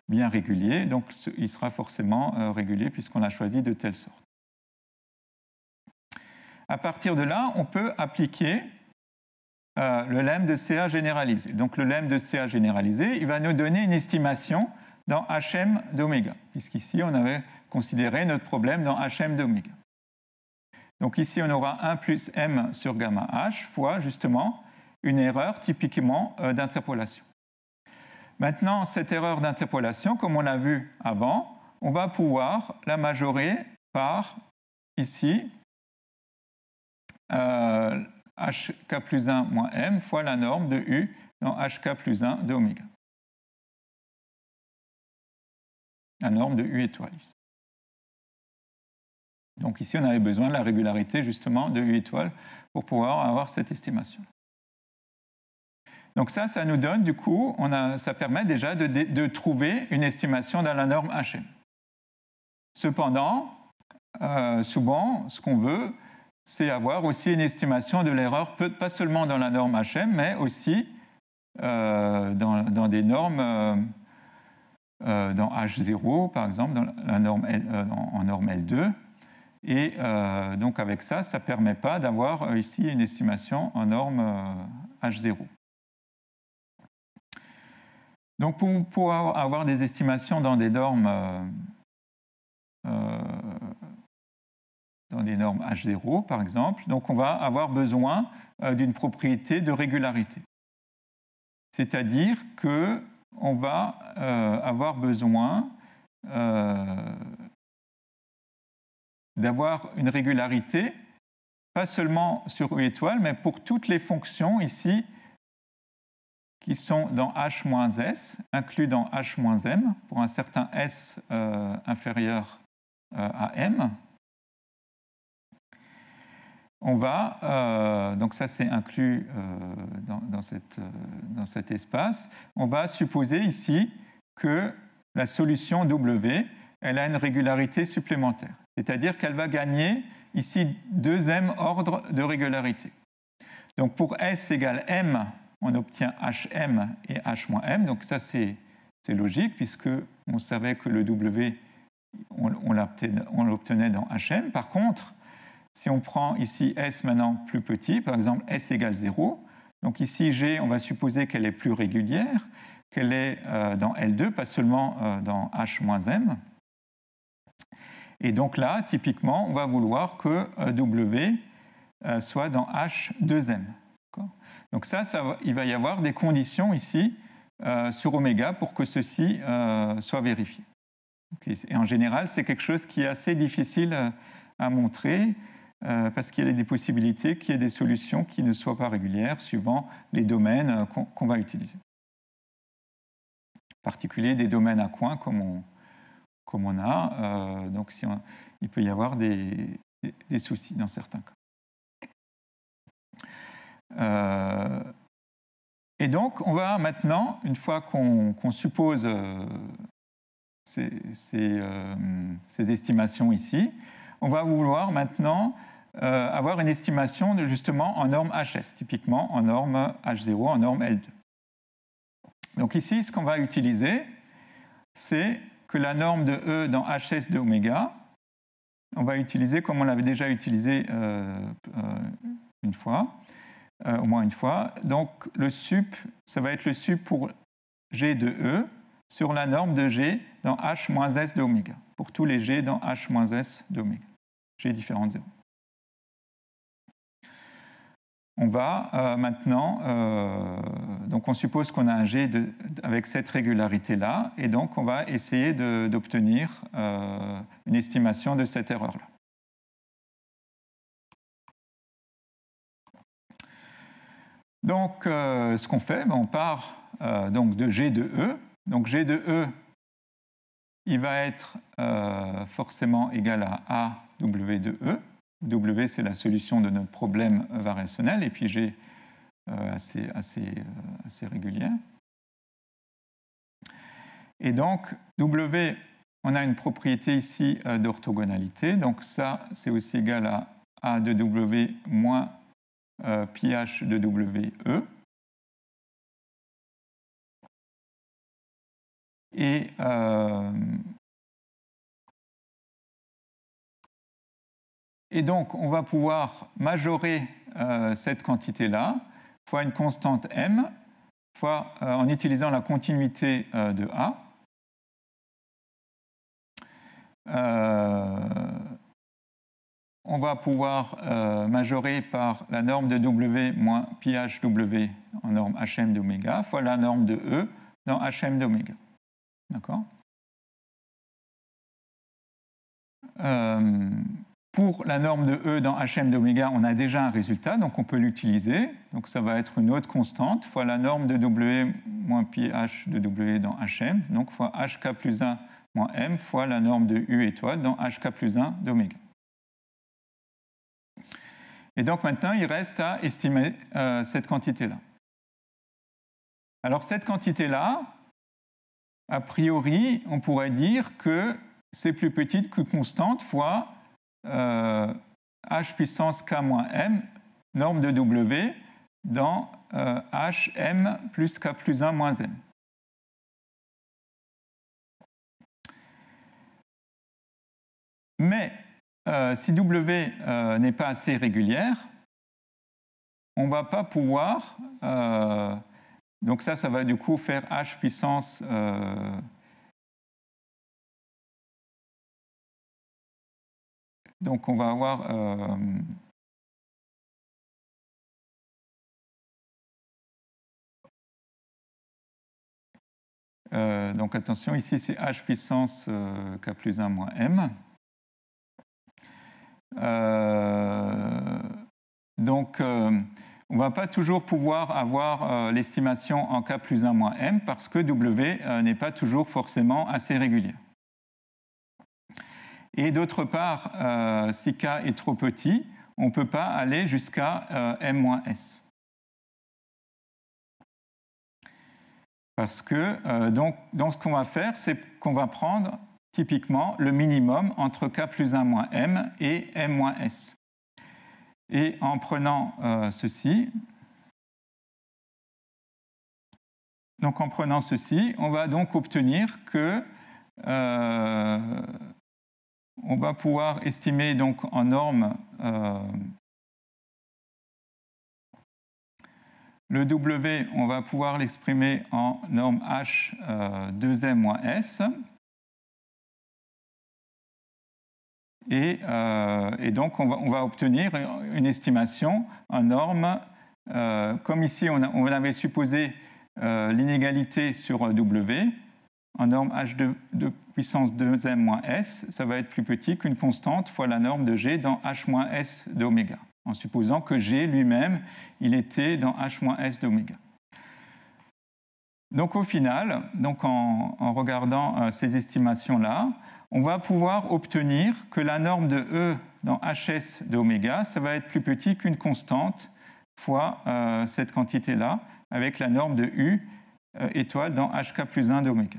bien régulier, donc il sera forcément régulier puisqu'on l'a choisi de telle sorte. À partir de là, on peut appliquer le lemme de CA généralisé. Donc le lemme de CA généralisé, il va nous donner une estimation dans HM d'oméga, puisqu'ici on avait considéré notre problème dans HM d'oméga. Donc ici on aura 1 plus M sur gamma H fois justement une erreur typiquement d'interpolation. Maintenant, cette erreur d'interpolation, comme on l'a vu avant, on va pouvoir la majorer par, ici, hk plus 1 moins m fois la norme de u dans hk plus 1 de oméga. La norme de u étoile. Donc ici, on avait besoin de la régularité, justement, de u étoile pour pouvoir avoir cette estimation. Donc ça nous donne, du coup, ça permet déjà de trouver une estimation dans la norme HM. Cependant, souvent, ce qu'on veut, c'est avoir aussi une estimation de l'erreur, pas seulement dans la norme HM, mais aussi dans des normes, dans H0, par exemple, dans la norme en norme L2. Et donc avec ça ne permet pas d'avoir ici une estimation en norme H0. Donc, pour avoir des estimations dans des normes H0, par exemple, donc on va avoir besoin d'une propriété de régularité. C'est-à-dire qu'on va avoir besoin d'avoir une régularité, pas seulement sur U étoile, mais pour toutes les fonctions ici qui sont dans H-S, inclus dans H-M, pour un certain S inférieur à M. On va, donc ça c'est inclus dans cet espace, on va supposer ici que la solution W, elle a une régularité supplémentaire. C'est-à-dire qu'elle va gagner ici 2m ordre de régularité. Donc pour S égale M, on obtient HM et H-M. Donc ça, c'est logique, puisqu'on savait que le W, on l'obtenait dans HM. Par contre, si on prend ici S maintenant plus petit, par exemple S égale 0, donc ici G, on va supposer qu'elle est plus régulière, qu'elle est dans L2, pas seulement dans H-M. Et donc là, typiquement, on va vouloir que W soit dans H2M. Donc il va y avoir des conditions ici sur oméga pour que ceci soit vérifié. Et en général, c'est quelque chose qui est assez difficile à montrer parce qu'il y a des possibilités qu'il y ait des solutions qui ne soient pas régulières suivant les domaines qu'on va utiliser. En particulier des domaines à coins comme on a. Donc il peut y avoir des soucis dans certains cas. Et donc, on va maintenant, une fois qu'on suppose ces estimations ici, on va vouloir maintenant avoir une estimation justement en norme HS, typiquement en norme H0, en norme L2. Donc ici, ce qu'on va utiliser, c'est que la norme de E dans HS de oméga, on va utiliser comme on l'avait déjà utilisé une fois, au moins une fois. Donc le sup, ça va être le sup pour G de E sur la norme de G dans H-S de oméga, pour tous les G dans H-S d'oméga. G différent de 0. On va maintenant, donc on suppose qu'on a un G avec cette régularité-là, et donc on va essayer d'obtenir une estimation de cette erreur-là. Donc ce qu'on fait, on part donc de G de E. Donc G de E, il va être forcément égal à A W de E. W, c'est la solution de notre problème variationnel, et puis G assez régulière. Et donc, W, on a une propriété ici d'orthogonalité, donc ça, c'est aussi égal à A de W moins pi h de W E. Et donc, on va pouvoir majorer cette quantité-là fois une constante m, fois en utilisant la continuité de A. On va pouvoir majorer par la norme de W moins pi h W en norme Hm d'oméga, fois la norme de E dans Hm d'oméga. D'accord ? Pour la norme de E dans Hm d'oméga, on a déjà un résultat, donc on peut l'utiliser. Donc ça va être une autre constante, fois la norme de W moins pi h de W dans Hm, donc fois hk plus 1 moins m, fois la norme de U étoile dans hk plus 1 d'oméga. Et donc maintenant, il reste à estimer cette quantité-là. Alors cette quantité-là, a priori, on pourrait dire que c'est plus petit que constante fois h puissance k moins m, norme de W, dans hm plus k plus 1 moins m. Mais si W n'est pas assez régulière, on ne va pas pouvoir... donc ça va du coup faire h puissance... donc on va avoir... donc attention, ici c'est h puissance k plus 1 moins m. Donc on ne va pas toujours pouvoir avoir l'estimation en k plus 1 moins m parce que W n'est pas toujours forcément assez régulier. Et d'autre part, si k est trop petit, on ne peut pas aller jusqu'à m moins s. Parce que donc ce qu'on va faire, c'est qu'on va prendre typiquement le minimum entre k plus 1 moins m et m moins s. Et en prenant ceci, on va donc obtenir que on va pouvoir estimer donc en norme le W, on va pouvoir l'exprimer en norme H 2m moins S. Et donc, on va obtenir une estimation en norme, comme ici, on avait supposé l'inégalité sur W, en norme H de puissance 2m moins S, ça va être plus petit qu'une constante fois la norme de G dans H moins S d'oméga, en supposant que G lui-même, il était dans H moins S d'oméga. Donc au final, donc en regardant ces estimations-là, on va pouvoir obtenir que la norme de E dans HS d'oméga, ça va être plus petit qu'une constante fois cette quantité-là, avec la norme de U étoile dans HK plus 1 d'oméga.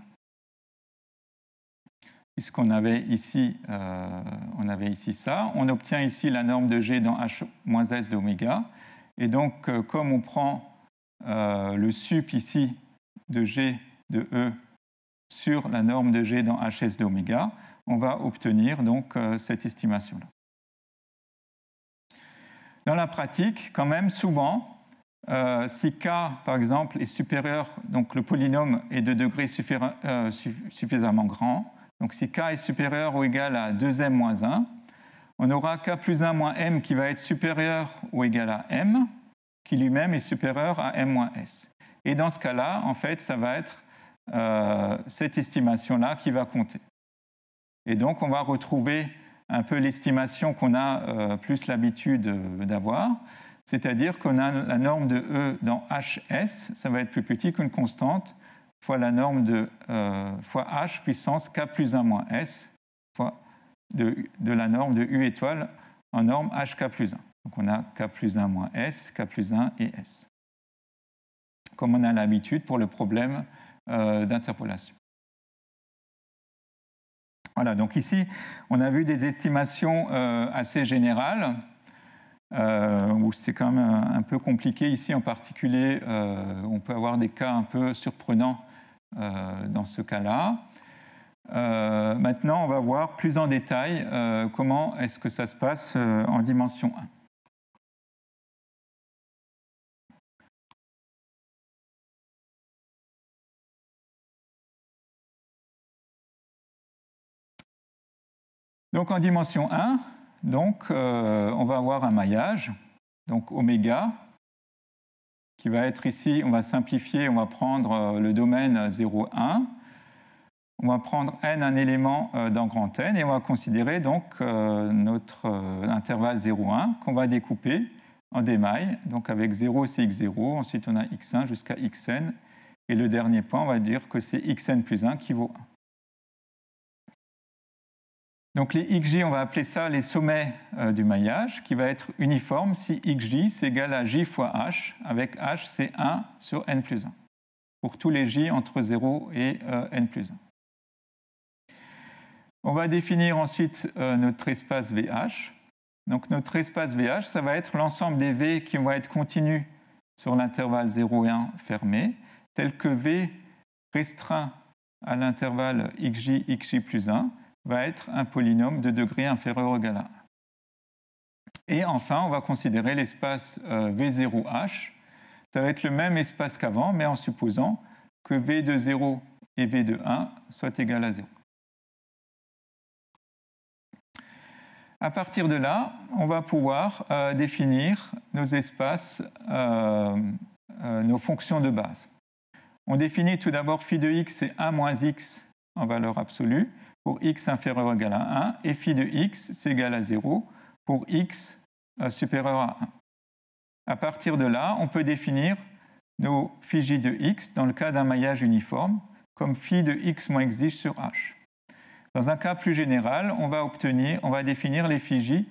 Puisqu'on avait ici, ça, on obtient ici la norme de G dans H moins S d'oméga. Et donc, comme on prend le sup ici de G de E sur la norme de G dans HS d'oméga, on va obtenir donc cette estimation-là. Dans la pratique, quand même, souvent, si K, par exemple, est supérieur, donc le polynôme est de degré suffisamment grand, donc si K est supérieur ou égal à 2m moins 1, on aura k plus 1 moins m qui va être supérieur ou égal à m, qui lui-même est supérieur à m moins s. Et dans ce cas-là, en fait, ça va être cette estimation-là qui va compter. Et donc, on va retrouver un peu l'estimation qu'on a plus l'habitude d'avoir, c'est-à-dire qu'on a la norme de E dans HS, ça va être plus petit qu'une constante, fois la norme de fois H puissance K plus 1 moins S, fois de la norme de U étoile en norme HK plus 1. Donc on a K plus 1 moins S, K plus 1 et S. Comme on a l'habitude pour le problème d'interpolation. Voilà, donc ici, on a vu des estimations assez générales, où c'est quand même un peu compliqué. Ici, en particulier, on peut avoir des cas un peu surprenants dans ce cas-là. Maintenant, on va voir plus en détail comment est-ce que ça se passe en dimension 1. Donc en dimension 1, on va avoir un maillage, donc oméga, qui va être ici, on va simplifier, on va prendre le domaine 0, 1, on va prendre n un élément dans grand N, et on va considérer donc notre intervalle 0, 1, qu'on va découper en des mailles, donc avec 0 c'est x0, ensuite on a x1 jusqu'à xn, et le dernier point, on va dire que c'est xn plus 1 qui vaut 1. Donc les xj, on va appeler ça les sommets du maillage, qui va être uniforme si xj c'est égal à j fois h, avec h c'est 1 sur n plus 1, pour tous les j entre 0 et n plus 1. On va définir ensuite notre espace VH. Donc notre espace VH, ça va être l'ensemble des V qui vont être continus sur l'intervalle 0 et 1 fermé, tel que V restreint à l'intervalle xj, xj plus 1, va être un polynôme de degré inférieur ou égal à 1. Et enfin, on va considérer l'espace V0H. Ça va être le même espace qu'avant, mais en supposant que V de 0 et V de 1 soient égal à 0. À partir de là, on va pouvoir définir nos espaces, nos fonctions de base. On définit tout d'abord phi de x, c'est 1 moins x en valeur absolue, pour x inférieur ou égal à 1, et phi de x, c'est égal à 0, pour x supérieur à 1. À partir de là, on peut définir nos phi j de x, dans le cas d'un maillage uniforme, comme phi de x moins xj sur h. Dans un cas plus général, on va définir les phi j,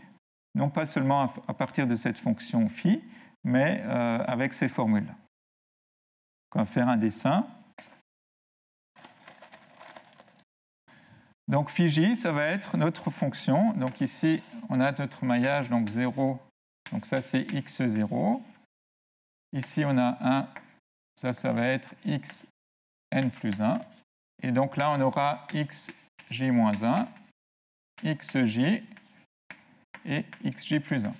non pas seulement à partir de cette fonction phi, mais avec ces formules. On va faire un dessin. Donc phi j, ça va être notre fonction. Donc ici, on a notre maillage, donc 0, donc ça c'est x0. Ici, on a 1, ça va être xn plus 1. Et donc là, on aura xj moins 1, xj et xj plus 1.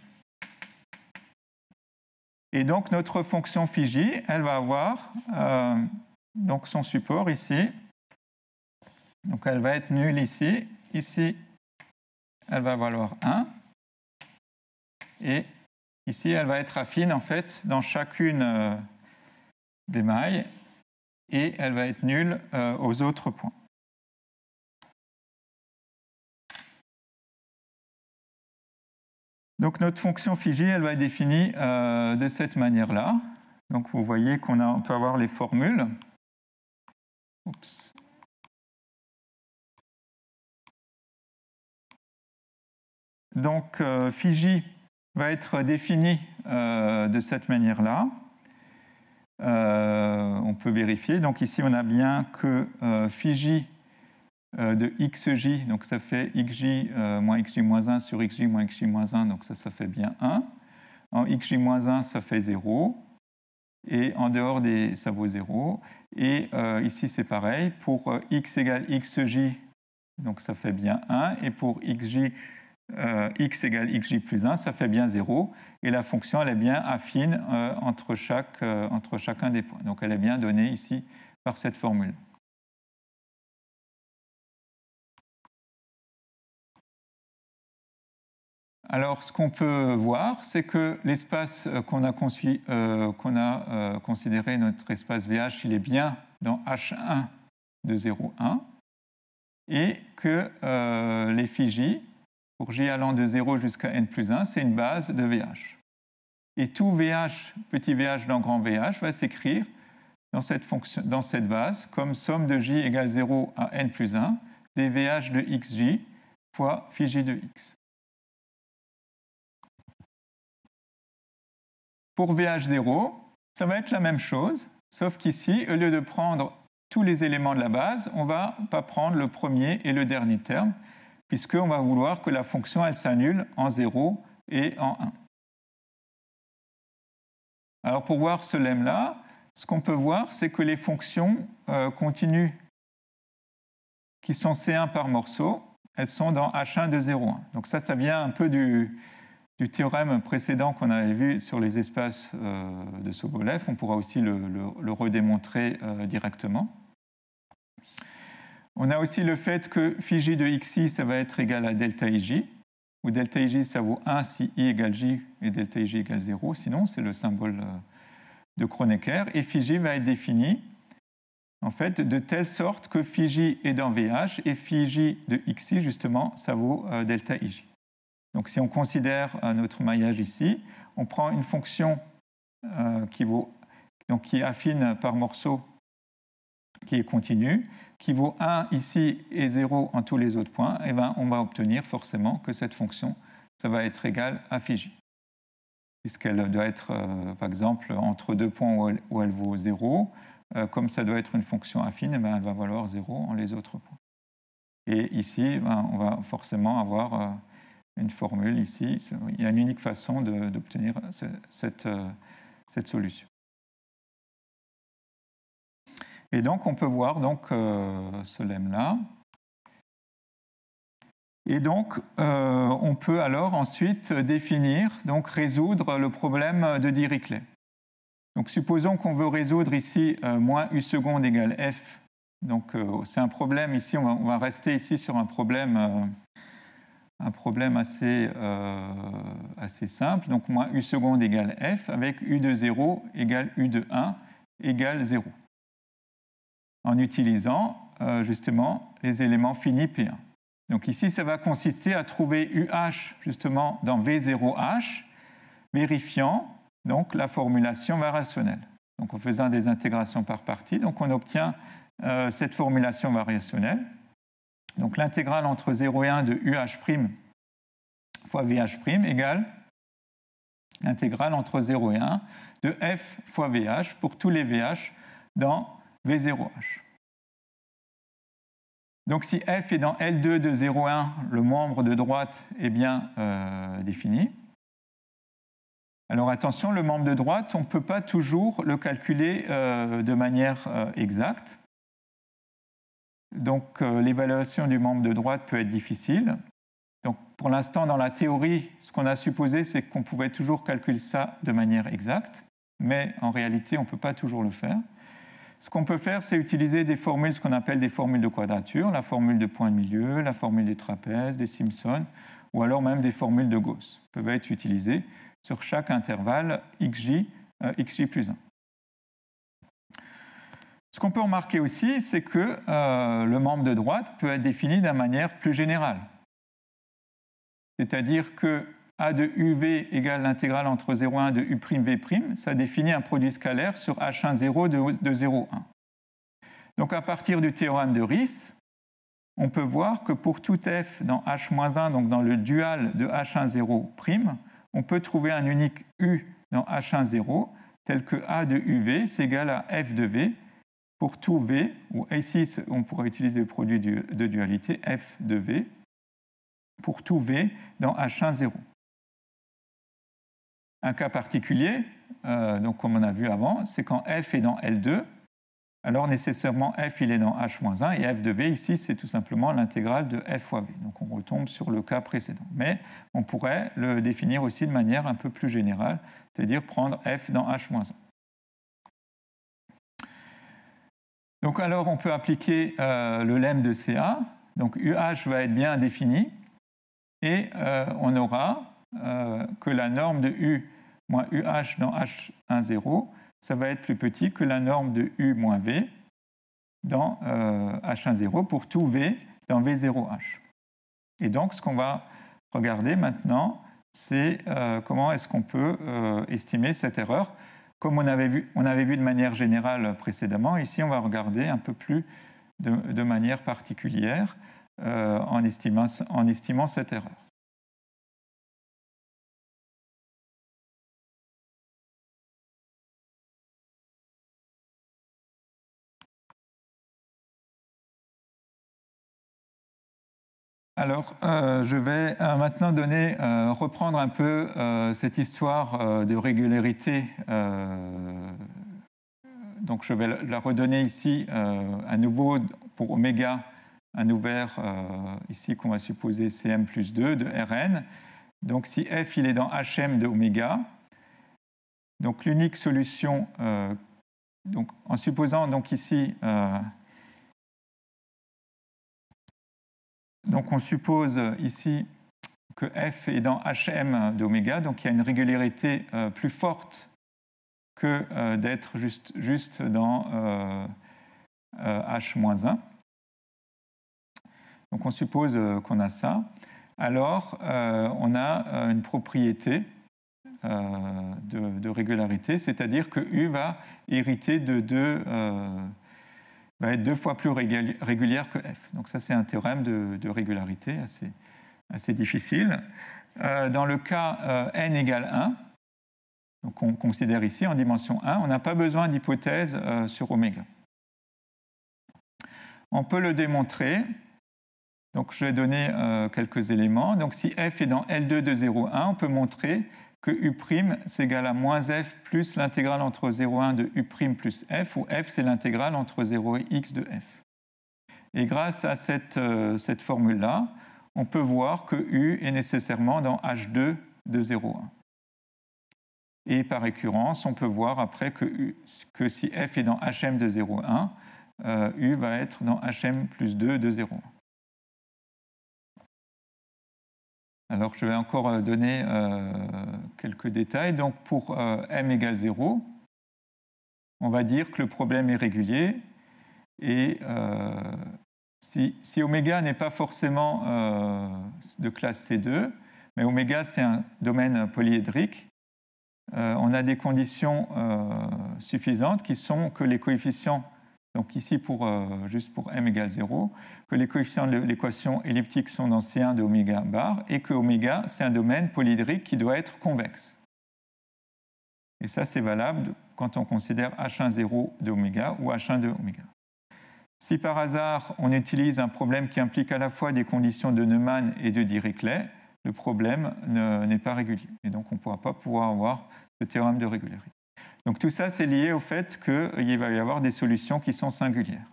Et donc notre fonction phi j, elle va avoir donc son support ici. Donc elle va être nulle ici. Ici, elle va valoir 1. Et ici, elle va être affine en fait dans chacune des mailles. Et elle va être nulle aux autres points. Donc notre fonction phi j, elle va être définie de cette manière-là. Donc vous voyez qu'on peut avoir les formules. Oups. Donc phi j va être défini de cette manière-là. On peut vérifier. Donc ici, on a bien que phi j de xj, donc ça fait xj moins xj moins 1 sur xj moins xj moins 1, donc ça fait bien 1. En xj moins 1, ça fait 0. Et en dehors ça vaut 0. Et ici, c'est pareil. Pour x égale xj, donc ça fait bien 1. Et pour xj, x égale xj plus 1, ça fait bien 0. Et la fonction, elle est bien affine entre chacun des points. Donc elle est bien donnée ici par cette formule. Alors, ce qu'on peut voir, c'est que l'espace qu'on a considéré, notre espace VH, il est bien dans H1 de 0, 1, et que les phi j, pour j allant de 0 jusqu'à n plus 1, c'est une base de VH. Et tout VH, petit VH dans grand VH, va s'écrire dans cette base comme somme de j égale 0 à n plus 1 des VH de xj fois phi j de x. Pour VH0, ça va être la même chose, sauf qu'ici, au lieu de prendre tous les éléments de la base, on ne va pas prendre le premier et le dernier terme, puisqu'on va vouloir que la fonction elle s'annule en 0 et en 1. Alors pour voir ce lemme-là, ce qu'on peut voir, c'est que les fonctions continues qui sont C1 par morceau, elles sont dans H1 de 0,1. Donc ça vient un peu du théorème précédent qu'on avait vu sur les espaces de Sobolev. On pourra aussi le redémontrer directement. On a aussi le fait que phi j de xi, ça va être égal à delta ij, où delta ij, ça vaut 1 si i égale j et delta ij égale 0. Sinon, c'est le symbole de Kronecker. Et phi j va être défini en fait, de telle sorte que phi j est dans VH et phi j de xi, justement, ça vaut delta ij. Donc si on considère notre maillage ici, on prend une fonction qui est affine par morceau, qui est continue, qui vaut 1 ici et 0 en tous les autres points, et bien on va obtenir forcément que cette fonction, ça va être égal à phi j. Puisqu'elle doit être, par exemple, entre deux points où elle vaut 0, comme ça doit être une fonction affine, et bien elle va valoir 0 en les autres points. Et ici, on va forcément avoir une formule ici. Il y a une unique façon d'obtenir cette solution. Et donc, on peut voir donc, ce lemme-là. Et donc, on peut alors ensuite définir, donc résoudre le problème de Dirichlet. Donc, supposons qu'on veut résoudre ici moins u seconde égale f. Donc, c'est un problème ici, on va rester ici sur un problème assez simple. Donc, moins u seconde égale f avec u de 0 égale u de 1 égale 0. En utilisant justement les éléments finis P1. Donc ici, ça va consister à trouver UH justement dans V0H, vérifiant donc la formulation variationnelle. Donc en faisant des intégrations par partie, donc on obtient cette formulation variationnelle. Donc l'intégrale entre 0 et 1 de UH' fois VH' égale l'intégrale entre 0 et 1 de F fois VH pour tous les VH dans V0H. Donc si f est dans L2 de 0,1, le membre de droite est bien défini. Alors attention, le membre de droite, on ne peut pas toujours le calculer de manière exacte. Donc l'évaluation du membre de droite peut être difficile. Donc pour l'instant, dans la théorie, ce qu'on a supposé, c'est qu'on pouvait toujours calculer ça de manière exacte, mais en réalité, on ne peut pas toujours le faire. Ce qu'on peut faire, c'est utiliser des formules, ce qu'on appelle des formules de quadrature, la formule de point de milieu, la formule des trapèzes, des Simpson, ou alors même des formules de Gauss peuvent être utilisées sur chaque intervalle xj plus 1. Ce qu'on peut remarquer aussi, c'est que le membre de droite peut être défini d'une manière plus générale. C'est-à-dire que A de UV égale l'intégrale entre 0,1 de U'V', ça définit un produit scalaire sur H1,0 de 0,1. Donc à partir du théorème de Riesz, on peut voir que pour tout f dans H-1, donc dans le dual de H1,0', on peut trouver un unique U dans H1,0 tel que A de UV c'est égal à F de V pour tout V, ou ici on pourrait utiliser le produit de dualité F de V pour tout V dans H1,0. Un cas particulier, donc comme on a vu avant, c'est quand f est dans L2, alors nécessairement f il est dans H-1 et f de v ici c'est tout simplement l'intégrale de f fois v. Donc on retombe sur le cas précédent. Mais on pourrait le définir aussi de manière un peu plus générale, c'est-à-dire prendre f dans H-1. Donc alors on peut appliquer le lemme de CA, donc UH va être bien défini et on aura que la norme de U moins UH dans H10, ça va être plus petit que la norme de U moins V dans H10 pour tout V dans V0H. Et donc, ce qu'on va regarder maintenant, c'est comment est-ce qu'on peut estimer cette erreur. Comme on avait vu de manière générale précédemment, ici, on va regarder un peu plus de manière particulière en estimant cette erreur. Alors, je vais maintenant reprendre un peu cette histoire de régularité. Donc, je vais la redonner ici à nouveau pour oméga, un ouvert ici qu'on va supposer Cm plus 2 de Rn. Donc, si f il est dans Hm de oméga, donc l'unique solution, donc, en supposant donc ici donc on suppose ici que f est dans Hm d'oméga, donc il y a une régularité plus forte que d'être juste dans H-1. Donc on suppose qu'on a ça. Alors on a une propriété de régularité, c'est-à-dire que U va hériter va être 2 fois plus régulière que F. Donc ça, c'est un théorème de régularité assez difficile. Dans le cas n égale 1, donc on considère ici en dimension 1, on n'a pas besoin d'hypothèse sur oméga. On peut le démontrer. Donc je vais donner quelques éléments. Donc si f est dans L2 de 0,1, on peut montrer que U' c'est égal à moins f plus l'intégrale entre 0,1 de U' plus f, où f c'est l'intégrale entre 0 et x de f. Et grâce à cette formule-là, on peut voir que U est nécessairement dans H2 de 0,1. Et par récurrence, on peut voir après que si f est dans Hm de 0,1, U va être dans Hm plus 2 de 0,1. Alors, je vais encore donner quelques détails. Donc, pour m égale 0, on va dire que le problème est régulier. Et si oméga n'est pas forcément de classe C2, mais oméga, c'est un domaine polyédrique, on a des conditions suffisantes qui sont que les coefficients, donc ici juste pour m égale 0, que les coefficients de l'équation elliptique sont dans C1 de oméga bar et que oméga, c'est un domaine polyédrique qui doit être convexe. Et ça, c'est valable quand on considère H10 de oméga ou H1 de oméga. Si par hasard, on utilise un problème qui implique à la fois des conditions de Neumann et de Dirichlet, le problème n'est pas régulier. Et donc, on ne pourra pas avoir ce théorème de régularité. Donc tout ça, c'est lié au fait qu'il va y avoir des solutions qui sont singulières.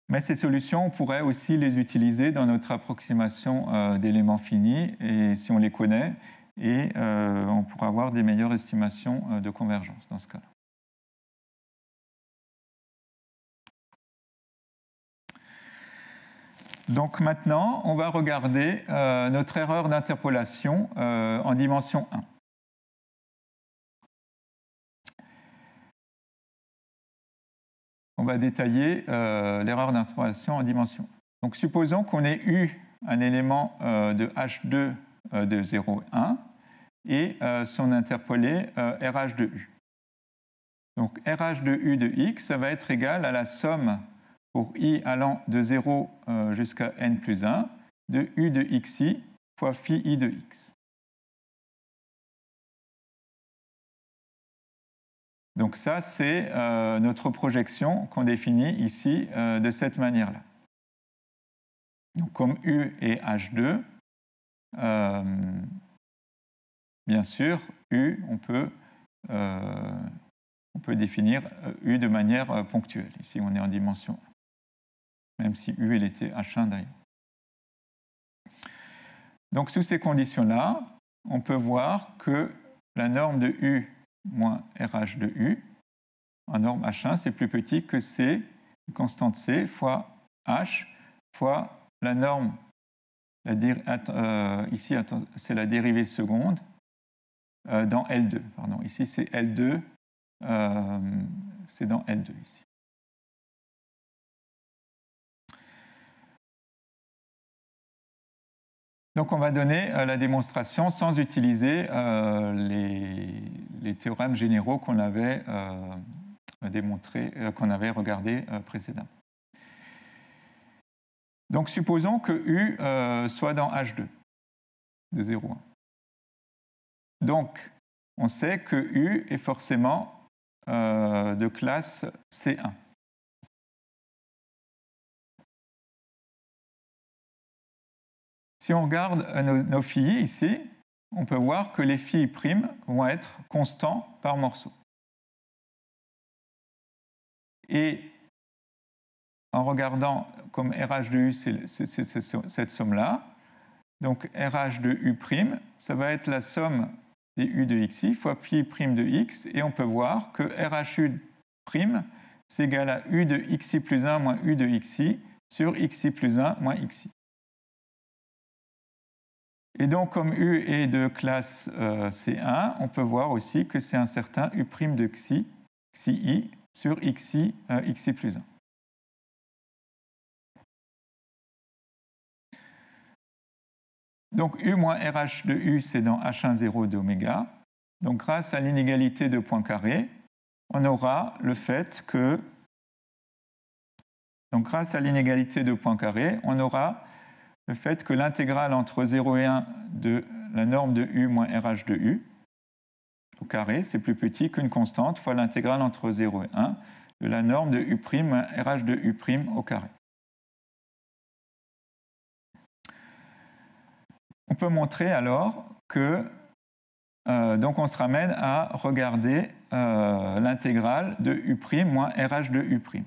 Mais ces solutions, on pourrait aussi les utiliser dans notre approximation d'éléments finis, et si on les connaît, et on pourra avoir des meilleures estimations de convergence dans ce cas-là. Donc maintenant, on va regarder notre erreur d'interpolation en dimension 1. On va détailler l'erreur d'interpolation en dimension 1. Donc supposons qu'on ait eu un élément de H2 de 0,1 et son interpolé RH de U. Donc RH de U de x, ça va être égal à la somme pour i allant de 0 jusqu'à n plus 1 de u de xi fois phi i de x. Donc ça, c'est notre projection qu'on définit ici de cette manière-là. Donc comme u est h2, bien sûr, u, on peut définir u de manière ponctuelle. Ici, on est en dimension 1, même si u, elle était h1 d'ailleurs. Donc sous ces conditions-là, on peut voir que la norme de u moins RH de U, en norme H1, c'est plus petit que C, constante C, fois h fois la norme, ici c'est la dérivée seconde, dans L2. Pardon. Ici c'est L2, c'est dans L2 ici. Donc on va donner la démonstration sans utiliser les théorèmes généraux qu'on avait qu'on avait regardés précédemment. Donc supposons que U soit dans H2 de 0,1. Donc on sait que U est forcément de classe C1. Si on regarde nos filles ici, on peut voir que les filles primes vont être constants par morceau. Et en regardant comme RH de U, c'est cette somme-là, donc RH de U', ça va être la somme des U de XI fois phi prime de X, et on peut voir que RHU', c'est égal à U de XI plus 1 moins U de XI sur XI plus 1 moins XI. Et donc, comme U est de classe C1, on peut voir aussi que c'est un certain U' de XI, XI sur XI, XI plus 1. Donc, U moins RH de U, c'est dans H10 d'oméga. Donc, grâce à l'inégalité de Poincaré, on aura le fait que... Donc, grâce à l'inégalité de Poincaré, on aura le fait que l'intégrale entre 0 et 1 de la norme de U moins RH de U au carré, c'est plus petit qu'une constante fois l'intégrale entre 0 et 1 de la norme de U' moins RH de U' au carré. On peut montrer alors que donc on se ramène à regarder l'intégrale de U' moins RH de U'.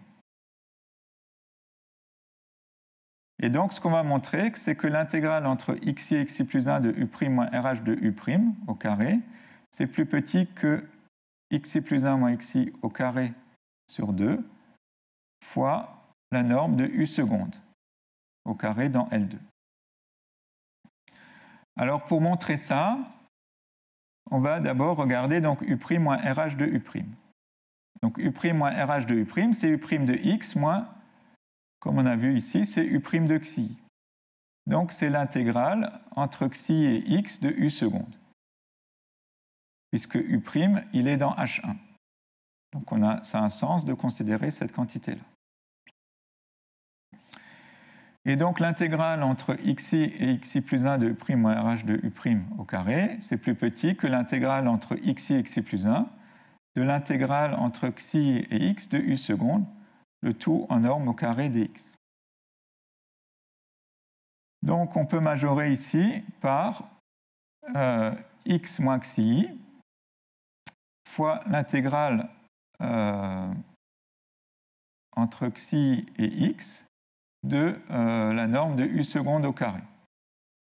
Et donc, ce qu'on va montrer, c'est que l'intégrale entre xi et xi plus 1 de U' moins RH de U' au carré, c'est plus petit que xi plus 1 moins xi au carré sur 2 fois la norme de U seconde au carré dans L2. Alors, pour montrer ça, on va d'abord regarder donc U' moins RH de U'. Donc, U' moins RH de U', c'est U' de x moins, comme on a vu ici, c'est U' de xi. Donc, c'est l'intégrale entre xi et x de U seconde, puisque U', il est dans H1. Donc, ça a un sens de considérer cette quantité-là. Et donc, l'intégrale entre xi et xi plus 1 de U' moins RH de U' au carré, c'est plus petit que l'intégrale entre xi et xi plus 1 de l'intégrale entre xi et x de U seconde, le tout en norme au carré dx. Donc, on peut majorer ici par x moins xi fois l'intégrale entre xi et x de la norme de U seconde au carré.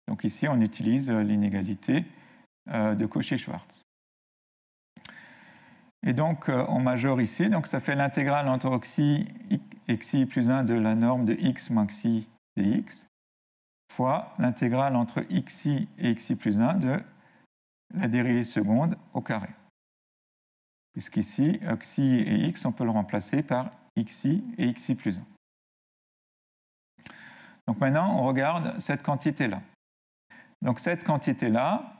Donc ici, on utilise l'inégalité de Cauchy-Schwarz. Et donc, on majore ici, donc ça fait l'intégrale entre xi et xi plus 1 de la norme de x moins xi dx fois l'intégrale entre xi et xi plus 1 de la dérivée seconde au carré. Puisqu'ici, xi et x, on peut le remplacer par xi et xi plus 1. Donc maintenant, on regarde cette quantité-là. Donc cette quantité-là,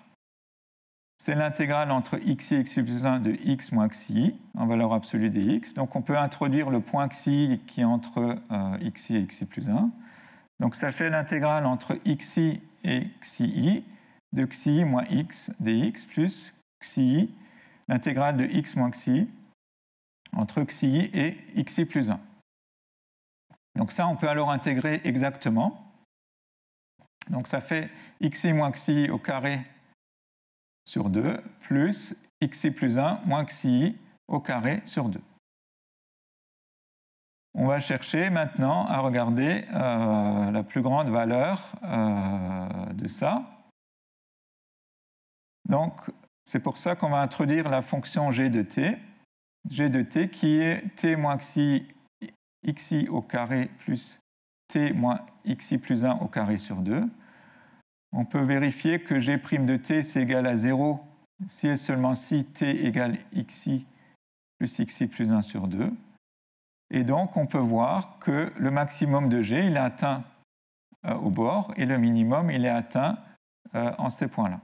c'est l'intégrale entre xi et xi plus 1 de x moins xi en valeur absolue des x. Donc on peut introduire le point xi qui est entre xi et xi plus 1. Donc ça fait l'intégrale entre xi et xi de xi moins x dx plus xi, l'intégrale de x moins xi entre xi et xi plus 1. Donc ça, on peut alors intégrer exactement. Donc ça fait xi moins xi au carré sur 2 plus xi plus 1 moins xi au carré sur 2. On va chercher maintenant à regarder la plus grande valeur de ça. Donc, c'est pour ça qu'on va introduire la fonction g de t qui est t moins xi au carré plus t moins xi plus 1 au carré sur 2. On peut vérifier que g' de t c'est égal à 0 si et seulement si t égale xi plus xi plus 1 sur 2. Et donc on peut voir que le maximum de g il est atteint au bord et le minimum il est atteint en ces points-là.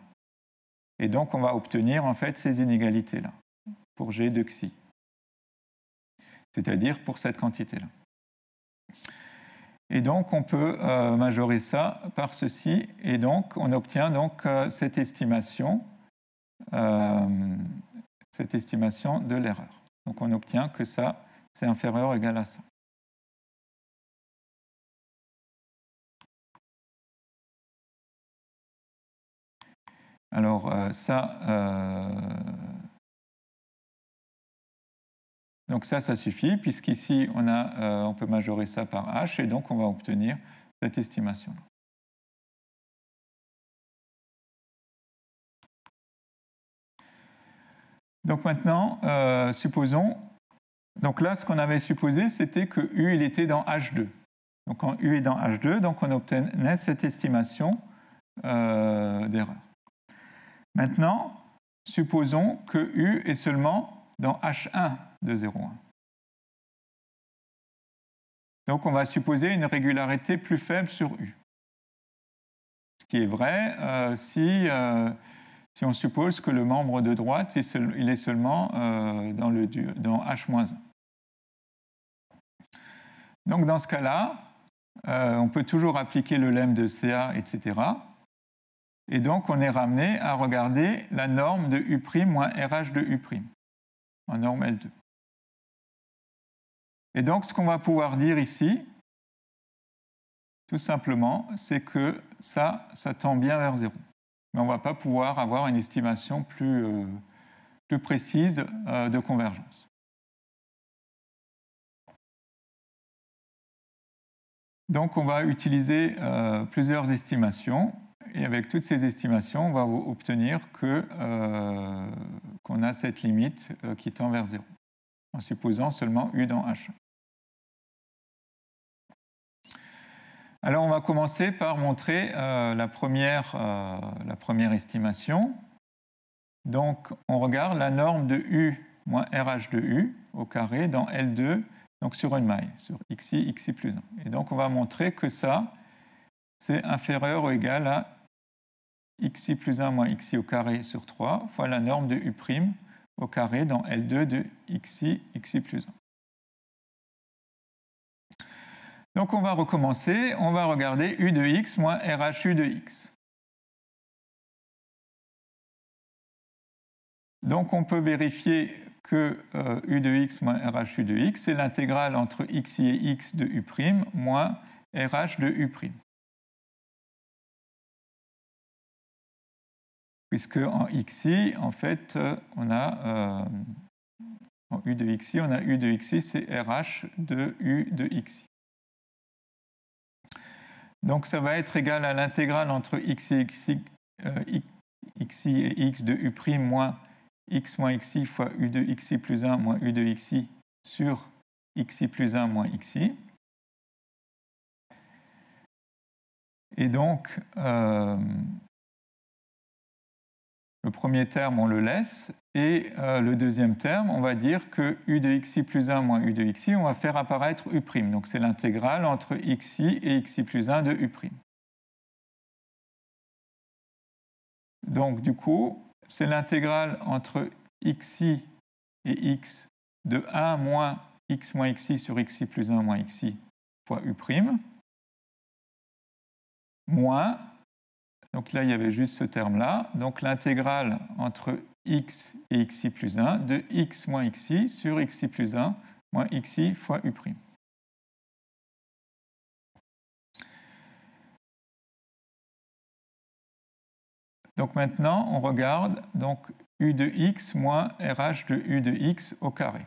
Et donc on va obtenir en fait ces inégalités-là pour g de xi, c'est-à-dire pour cette quantité-là. Et donc on peut majorer ça par ceci, et donc on obtient donc cette estimation de l'erreur. Donc on obtient que ça, c'est inférieur ou égal à ça. Alors donc ça suffit, puisqu'ici on peut majorer ça par h, et donc on va obtenir cette estimation-là. Donc maintenant, supposons, donc là ce qu'on avait supposé c'était que U il était dans H2. Donc quand U est dans H2, donc on obtenait cette estimation d'erreur. Maintenant, supposons que U est seulement dans H1 de 0,1. Donc on va supposer une régularité plus faible sur U. Ce qui est vrai si on suppose que le membre de droite il est seulement dans H-1. Donc dans ce cas-là, on peut toujours appliquer le lemme de CA, etc. Et donc on est ramené à regarder la norme de U' moins RH de U', en norme L2. Et donc ce qu'on va pouvoir dire ici, tout simplement, c'est que ça tend bien vers 0. Mais on ne va pas pouvoir avoir une estimation plus précise de convergence. Donc on va utiliser plusieurs estimations, et avec toutes ces estimations, on va obtenir qu'on a cette limite qui tend vers 0, en supposant seulement U dans H. Alors on va commencer par montrer la première estimation. Donc on regarde la norme de U moins RH de U au carré dans L2, donc sur une maille, sur xi plus 1. Et donc on va montrer que ça, c'est inférieur ou égal à xi plus 1 moins xi au carré sur 3 fois la norme de U' au carré dans L2 de xi plus 1. Donc on va recommencer, on va regarder U de x moins RHU de x. Donc on peut vérifier que U de x moins RHU de x, c'est l'intégrale entre xi et x de U' moins RH de U'. Puisque en xi, en fait, on a en U de xi, on a U de xi, c'est RH de U de xi. Donc ça va être égal à l'intégrale entre xi et x de U' moins x moins xi fois U de xi plus 1 moins U de xi sur xi plus 1 moins xi. Et donc, le premier terme, on le laisse. Et le deuxième terme, on va dire que U de xi plus 1 moins U de xi, on va faire apparaître U'. Donc c'est l'intégrale entre xi et xi plus 1 de U'. Donc du coup, c'est l'intégrale entre xi et x de 1 moins xi sur xi plus 1 moins xi fois U', moins, donc là il y avait juste ce terme-là, donc l'intégrale entre x et xi plus 1 de x moins xi sur xi plus 1 moins xi fois U'. Donc maintenant, on regarde donc U de x moins RH de U de x au carré.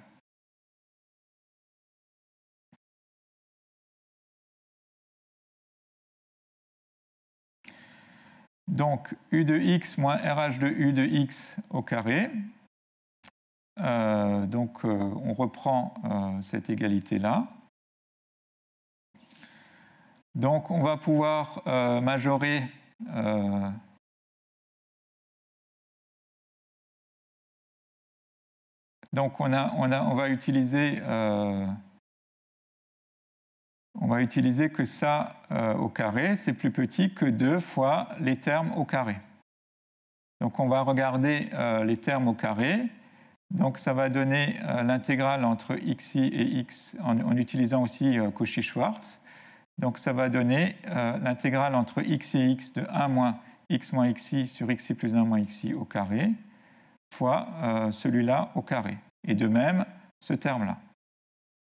Donc U de x moins RH de U de x au carré. On reprend cette égalité-là. Donc on va pouvoir majorer donc on va utiliser que ça au carré, c'est plus petit que 2 fois les termes au carré. Donc on va regarder les termes au carré. Donc ça va donner l'intégrale entre xi et x en utilisant aussi Cauchy-Schwarz. Donc ça va donner l'intégrale entre x et x de 1 moins xi sur xi plus 1 moins xi au carré fois celui-là au carré. Et de même, ce terme-là.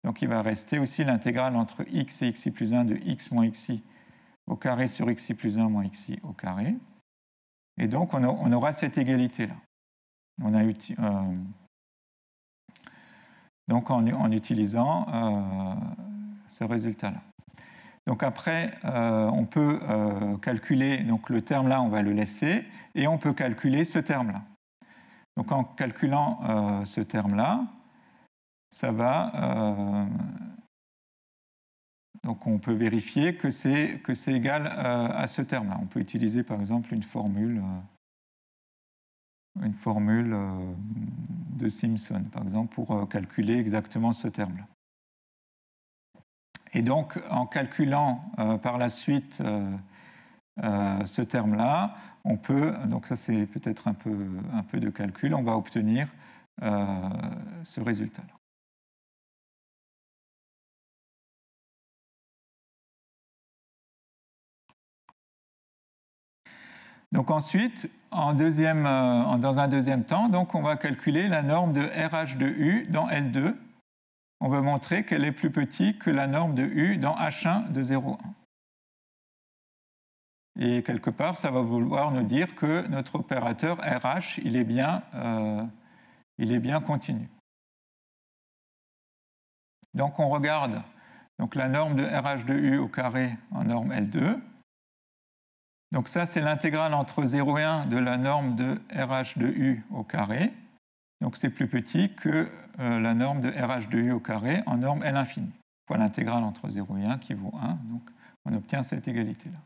Donc il va rester aussi l'intégrale entre x et xi plus 1 de x moins xi au carré sur xi plus 1 moins xi au carré. Et donc on aura cette égalité-là. Donc en utilisant ce résultat-là. Donc après, on peut calculer, donc le terme-là, on va le laisser, et on peut calculer ce terme-là. Donc en calculant ce terme-là, ça va... donc on peut vérifier que c'est égal à ce terme-là. On peut utiliser par exemple une formule de Simpson, par exemple, pour calculer exactement ce terme-là. Et donc, en calculant par la suite ce terme-là, on peut, donc ça c'est peut-être un peu de calcul, on va obtenir ce résultat-là. Donc ensuite, dans un deuxième temps, donc on va calculer la norme de RH de U dans L2. On veut montrer qu'elle est plus petite que la norme de U dans H1 de 0,1. Et quelque part, ça va vouloir nous dire que notre opérateur RH, il est bien continu. Donc on regarde donc, la norme de RH de U au carré en norme L2. Donc ça, c'est l'intégrale entre 0 et 1 de la norme de RH de U au carré. Donc c'est plus petit que la norme de RH de U au carré en norme L infini. Fois l'intégrale entre 0 et 1 qui vaut 1. Donc on obtient cette égalité-là.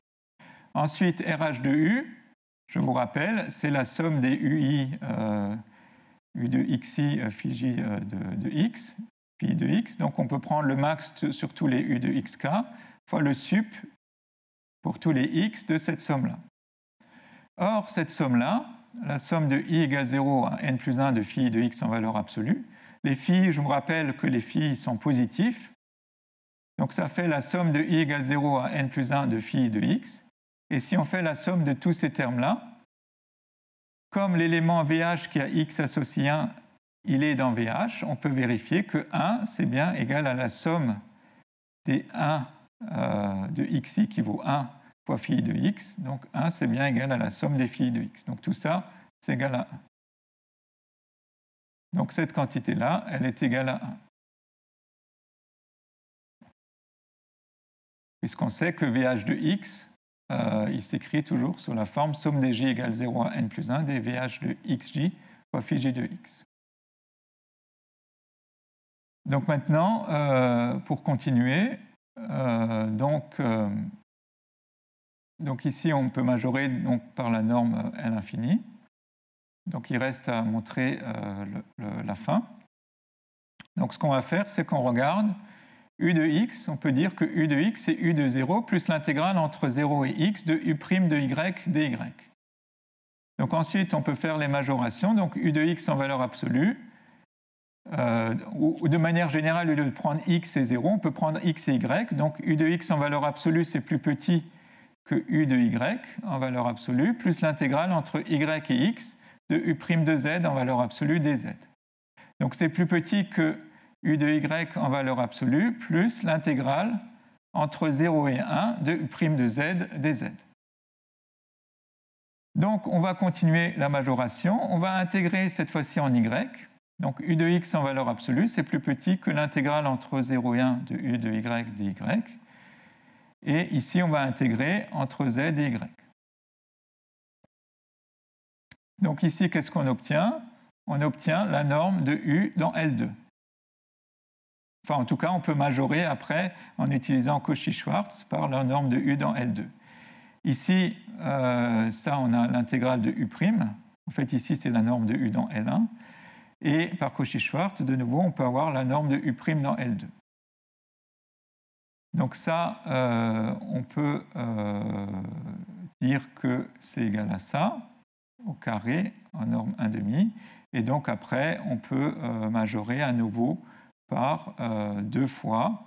Ensuite, RH de U, je vous rappelle, c'est la somme des UI, U de xi, phi j de x, phi de x. Donc on peut prendre le max sur tous les U de xk fois le sup pour tous les x de cette somme-là. Or, cette somme-là, la somme de i égale 0 à n plus 1 de phi de x en valeur absolue, les phi, je vous rappelle que les phi sont positifs, donc ça fait la somme de i égale 0 à n plus 1 de phi de x, et si on fait la somme de tous ces termes-là, comme l'élément VH qui a x associé 1, il est dans VH, on peut vérifier que 1, c'est bien égal à la somme des 1 de xi qui vaut 1 fois phi de x. Donc 1, c'est bien égal à la somme des phi de x. Donc tout ça, c'est égal à 1. Donc cette quantité-là, elle est égale à 1. Puisqu'on sait que VH de x, il s'écrit toujours sous la forme somme des j égale 0 à n plus 1 des VH de xj fois phi j de x. Donc maintenant, pour continuer, donc ici, on peut majorer donc, par la norme L infini. Donc il reste à montrer la fin. Donc ce qu'on va faire, c'est qu'on regarde U de x. On peut dire que U de x, c'est U de 0 plus l'intégrale entre 0 et x de U' de y dy. Donc ensuite, on peut faire les majorations. Donc U de x en valeur absolue. Ou de manière générale, au lieu de prendre x et 0, on peut prendre x et y. Donc U de x en valeur absolue, c'est plus petit que U de y en valeur absolue, plus l'intégrale entre y et x de U' de z en valeur absolue dz. Donc c'est plus petit que U de y en valeur absolue, plus l'intégrale entre 0 et 1 de U' de z dz. Donc on va continuer la majoration, on va intégrer cette fois-ci en y. Donc U de x en valeur absolue, c'est plus petit que l'intégrale entre 0 et 1 de U de y dy. Et ici, on va intégrer entre z et y. Donc ici, qu'est-ce qu'on obtient? On obtient la norme de U dans L2. Enfin, en tout cas, on peut majorer après en utilisant Cauchy-Schwarz par la norme de U dans L2. Ici, ça, on a l'intégrale de U'. En fait, ici, c'est la norme de U dans L1. Et par Cauchy-Schwarz, de nouveau, on peut avoir la norme de U' dans L2. Donc ça, on peut dire que c'est égal à ça, au carré, en norme 1,5. Et donc après, on peut majorer à nouveau par 2 fois.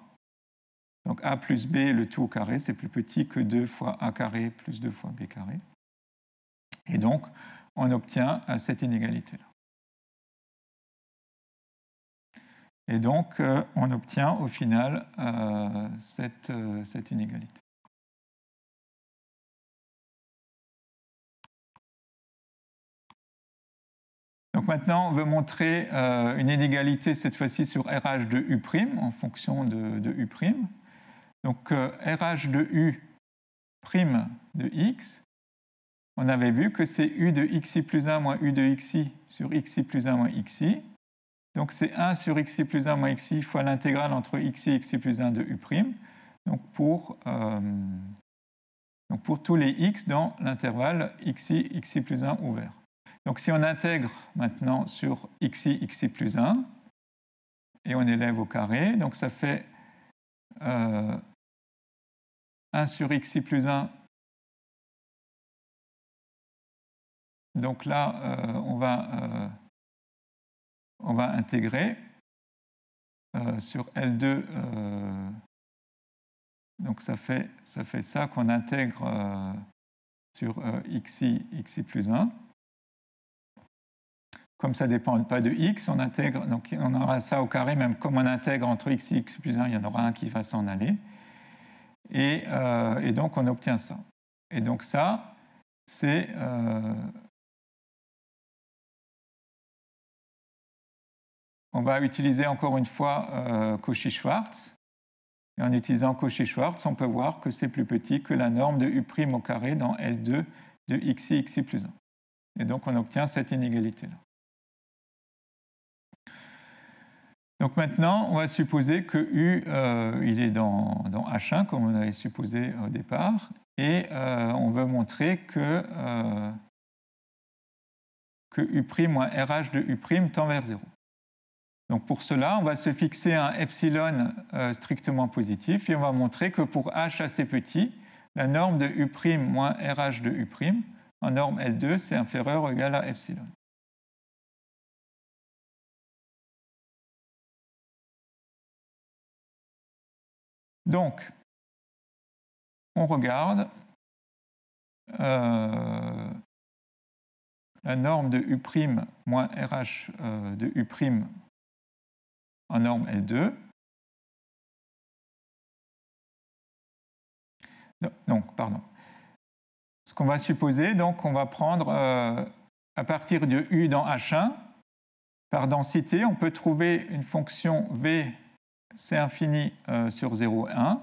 Donc a plus b, le tout au carré, c'est plus petit que 2 fois a carré plus 2 fois b carré. Et donc, on obtient cette inégalité-là. Et donc, on obtient au final cette inégalité. Donc maintenant, on veut montrer une inégalité, cette fois-ci sur RH de U' en fonction de U'. Donc RH de U' de x, on avait vu que c'est U de xi plus 1 moins U de xi sur xi plus 1 moins xi. Donc c'est 1 sur xi plus 1 moins xi fois l'intégrale entre xi et xi plus 1 de U'. Donc pour tous les x dans l'intervalle xi plus 1 ouvert. Donc si on intègre maintenant sur xi plus 1, et on élève au carré, donc ça fait 1 sur xi plus 1. Donc là, on va intégrer sur L2. Donc ça fait ça qu'on intègre sur xi plus 1. Comme ça ne dépend pas de x, on intègre, donc on aura ça au carré, même comme on intègre entre xi et x plus 1, il y en aura un qui va s'en aller. Et donc on obtient ça. Et donc ça, c'est on va utiliser encore une fois Cauchy-Schwarz. Et en utilisant Cauchy-Schwarz, on peut voir que c'est plus petit que la norme de U' au carré dans L2 de xi plus 1. Et donc on obtient cette inégalité-là. Donc maintenant, on va supposer que U il est dans H1, comme on avait supposé au départ, et on veut montrer que U' moins RH de U' tend vers 0. Donc pour cela, on va se fixer un epsilon strictement positif et on va montrer que pour H assez petit, la norme de U' moins RH de U' en norme L2, c'est inférieur ou égal à epsilon. Donc, on regarde la norme de U' moins RH de U' en norme L2. Donc, pardon. Ce qu'on va supposer, donc, on va prendre à partir de U dans H1, par densité, on peut trouver une fonction V C infini sur 0,1,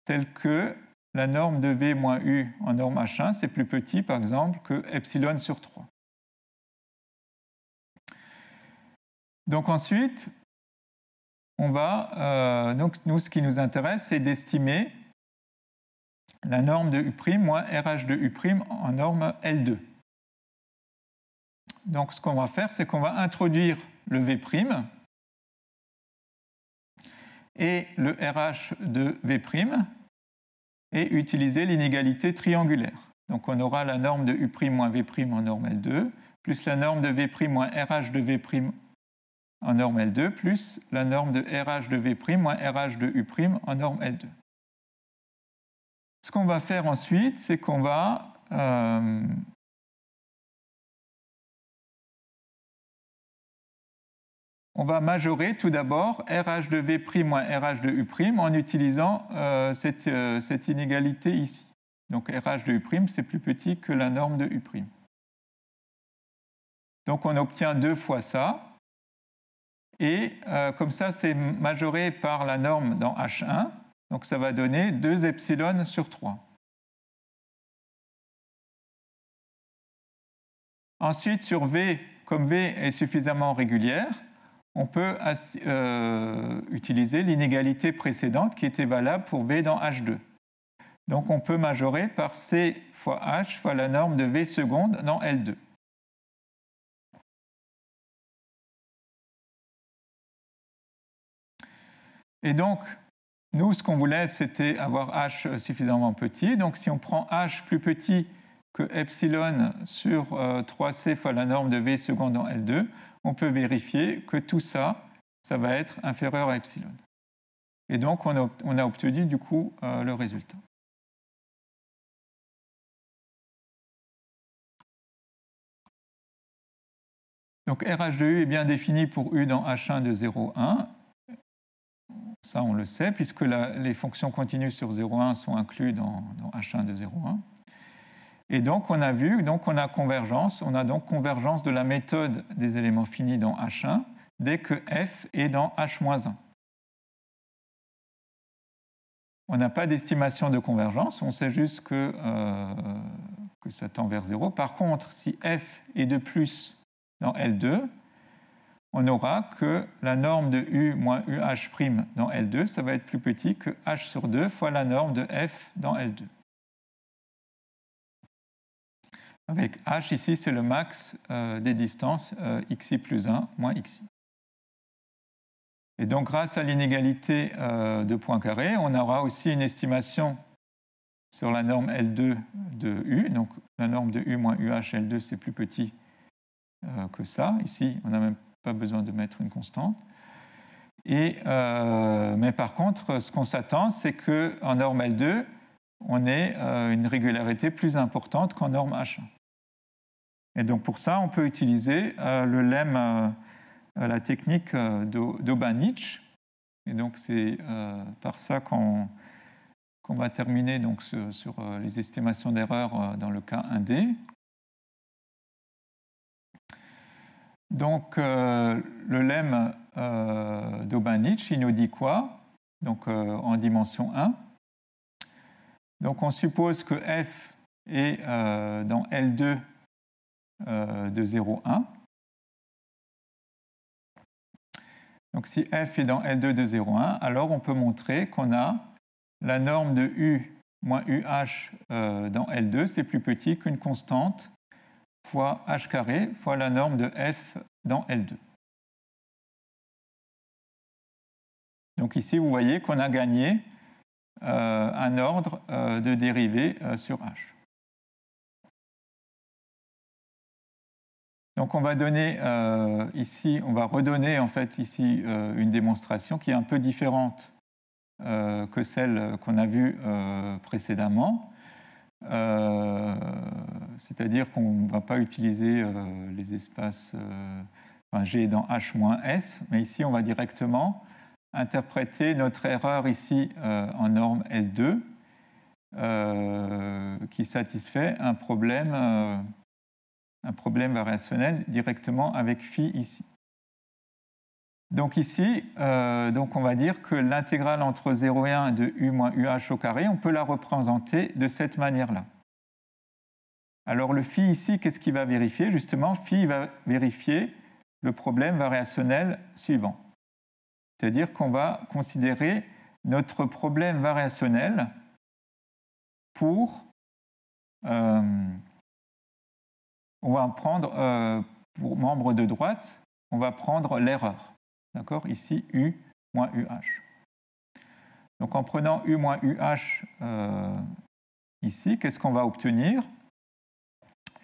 telle que la norme de V moins U en norme H1, c'est plus petit, par exemple, que epsilon sur 3. Donc ensuite, on va, donc nous, ce qui nous intéresse, c'est d'estimer la norme de U' moins RH de U' en norme L2. Donc ce qu'on va faire, c'est qu'on va introduire le V' et le RH de V' et utiliser l'inégalité triangulaire. Donc on aura la norme de U' moins V' en norme L2, plus la norme de V' moins RH de V' en norme L2, plus la norme de RH de V' moins RH de U' en norme L2. Ce qu'on va faire ensuite, c'est qu'on va majorer tout d'abord RH de V' moins RH de U' en utilisant cette inégalité ici. Donc RH de U', c'est plus petit que la norme de U'. Donc on obtient 2 fois ça. Et comme ça, c'est majoré par la norme dans H1. Donc ça va donner 2 epsilon sur 3. Ensuite, sur V, comme V est suffisamment régulière, on peut utiliser l'inégalité précédente qui était valable pour V dans H2. Donc on peut majorer par C fois H fois la norme de V seconde dans L2. Et donc, nous, ce qu'on voulait, c'était avoir H suffisamment petit. Donc si on prend H plus petit que epsilon sur 3C fois la norme de V seconde dans L2, on peut vérifier que tout ça, ça va être inférieur à epsilon. Et donc, on a obtenu du coup le résultat. Donc RH de U est bien défini pour U dans H1 de 0, 1. Ça, on le sait, puisque les fonctions continues sur 0,1 sont incluses dans H1 de 0,1. Et donc, on a vu, donc on a convergence. On a donc convergence de la méthode des éléments finis dans H1 dès que F est dans H-1. On n'a pas d'estimation de convergence, on sait juste que ça tend vers 0. Par contre, si F est de plus dans L2, on aura que la norme de U moins UH' dans L2, ça va être plus petit que H sur 2 fois la norme de F dans L2. Avec H, ici, c'est le max des distances xi plus 1 moins xi. Et donc, grâce à l'inégalité de Poincaré, on aura aussi une estimation sur la norme L2 de U. Donc, la norme de U moins UH L2, c'est plus petit que ça. Ici, on n'a même pas besoin de mettre une constante. Mais par contre, ce qu'on s'attend, c'est qu'en norme L2, on ait une régularité plus importante qu'en norme H1. Et donc pour ça, on peut utiliser le lemme, la technique d'Aubanich. Et donc c'est par ça qu'on va terminer donc, sur les estimations d'erreur dans le cas 1D. Donc le lemme d'Aubanich, il nous dit quoi? Donc en dimension 1. Donc on suppose que F est dans L2 de 0,1. Donc si F est dans L2 de 0,1, alors on peut montrer qu'on a la norme de U moins UH dans L2, c'est plus petit qu'une constante fois H carré fois la norme de F dans L2. Donc ici, vous voyez qu'on a gagné un ordre de dérivée sur H. Donc on va donner ici, on va redonner en fait ici une démonstration qui est un peu différente que celle qu'on a vue précédemment. C'est-à-dire qu'on ne va pas utiliser les espaces G dans H-S, mais ici on va directement interpréter notre erreur ici en norme L2 qui satisfait un problème variationnel directement avec phi ici. Donc ici, donc on va dire que l'intégrale entre 0 et 1 de U moins UH au carré, on peut la représenter de cette manière-là. Alors le phi ici, qu'est-ce qu'il va vérifier? Justement, phi va vérifier le problème variationnel suivant. C'est-à-dire qu'on va considérer notre problème variationnel pour... on va prendre, pour membre de droite, on va prendre l'erreur. D'accord? Ici, U moins UH. Donc en prenant U moins UH ici, qu'est-ce qu'on va obtenir?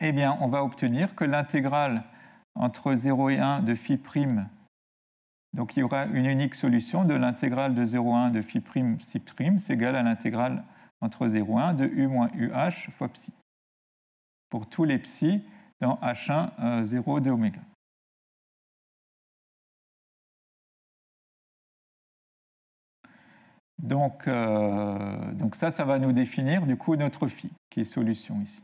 Eh bien, on va obtenir que l'intégrale entre 0 et 1 de phi prime, donc il y aura une unique solution de l'intégrale de 0 à 1 de phi prime psi prime, c'est égal à l'intégrale entre 0 et 1 de U moins UH fois psi. Pour tous les psi dans H1 0 de oméga. Donc ça va nous définir du coup notre phi, qui est solution ici.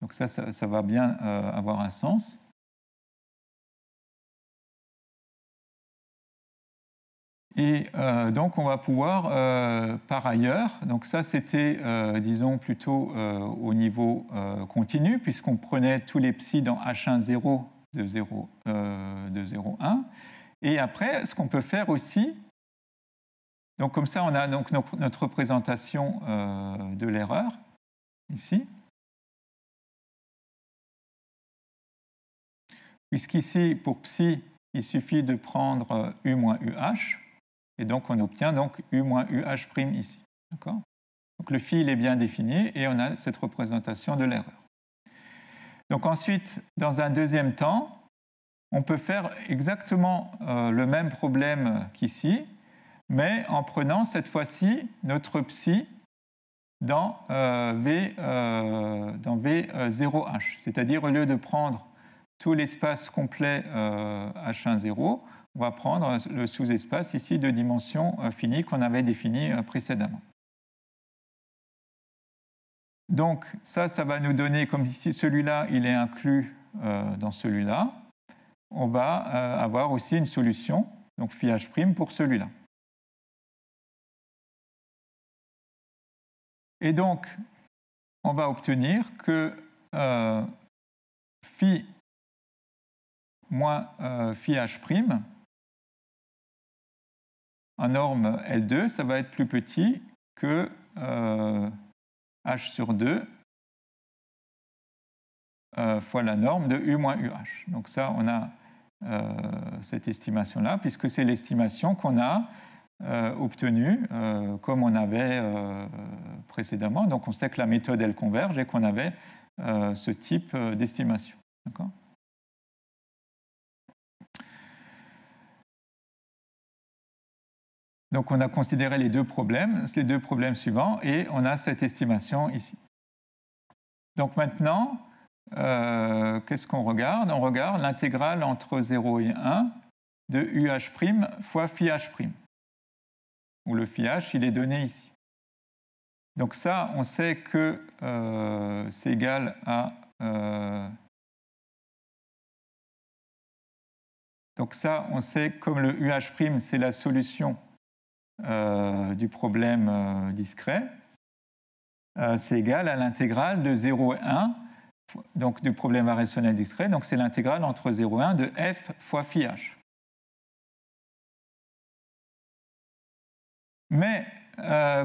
Donc ça va bien avoir un sens. Et donc on va pouvoir, par ailleurs, donc ça c'était, disons, plutôt au niveau continu, puisqu'on prenait tous les psi dans H1 0 de 0,1. Et après, ce qu'on peut faire aussi, donc comme ça, on a donc notre représentation de l'erreur, ici. Puisqu'ici, pour psi, il suffit de prendre U moins UH, et donc on obtient donc U moins UH' ici. D'accord ? Donc le phi il est bien défini, et on a cette représentation de l'erreur. Donc ensuite, dans un deuxième temps, on peut faire exactement le même problème qu'ici, mais en prenant cette fois-ci notre psi dans V0H. C'est-à-dire, au lieu de prendre tout l'espace complet H1, 0, on va prendre le sous-espace ici de dimension finie qu'on avait défini précédemment. Donc ça va nous donner, comme ici celui-là, il est inclus dans celui-là, on va avoir aussi une solution, donc phi H' pour celui-là. Et donc, on va obtenir que phi moins phi H' en norme L2, ça va être plus petit que H sur 2 fois la norme de U moins UH. Donc ça, on a cette estimation-là, puisque c'est l'estimation qu'on a obtenue comme on avait précédemment. Donc on sait que la méthode, elle converge et qu'on avait ce type d'estimation. D'accord ? Donc on a considéré les deux problèmes suivants, et on a cette estimation ici. Donc maintenant, qu'est-ce qu'on regarde ? On regarde l'intégrale entre 0 et 1 de UH' fois phi H', où le phi H, il est donné ici. Donc ça, on sait que c'est égal à... donc ça, on sait comme le UH', c'est la solution du problème discret, c'est égal à l'intégrale de 0 et 1, donc du problème variationnel discret, donc c'est l'intégrale entre 0 et 1 de f fois phi h. Mais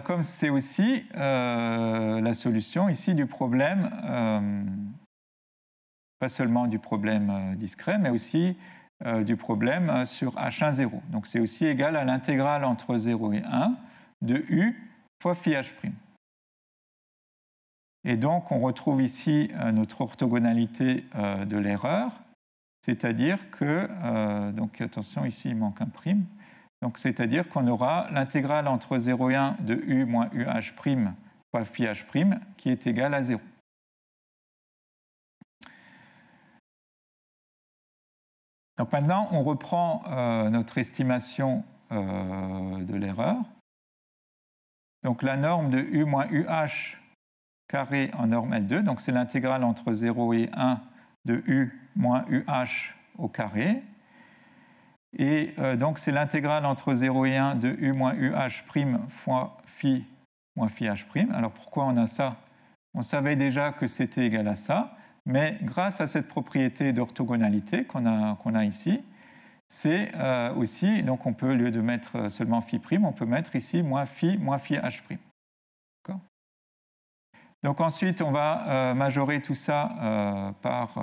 comme c'est aussi la solution ici du problème, pas seulement du problème discret, mais aussi du problème sur H1, 0. Donc c'est aussi égal à l'intégrale entre 0 et 1 de U fois phi H'. Et donc on retrouve ici notre orthogonalité de l'erreur, c'est-à-dire que, donc attention ici il manque un prime, donc c'est-à-dire qu'on aura l'intégrale entre 0 et 1 de U moins UH' fois phi H' qui est égale à 0. Donc maintenant, on reprend notre estimation de l'erreur. Donc la norme de U moins UH carré en norme L2, donc c'est l'intégrale entre 0 et 1 de U moins UH au carré. Et donc c'est l'intégrale entre 0 et 1 de U moins UH' fois phi moins phi H'. Alors pourquoi on a ça ? On savait déjà que c'était égal à ça. Mais grâce à cette propriété d'orthogonalité qu'on a ici, c'est aussi, donc on peut, au lieu de mettre seulement phi', on peut mettre ici moins phi H'. D'accord ? Donc ensuite, on va majorer tout ça par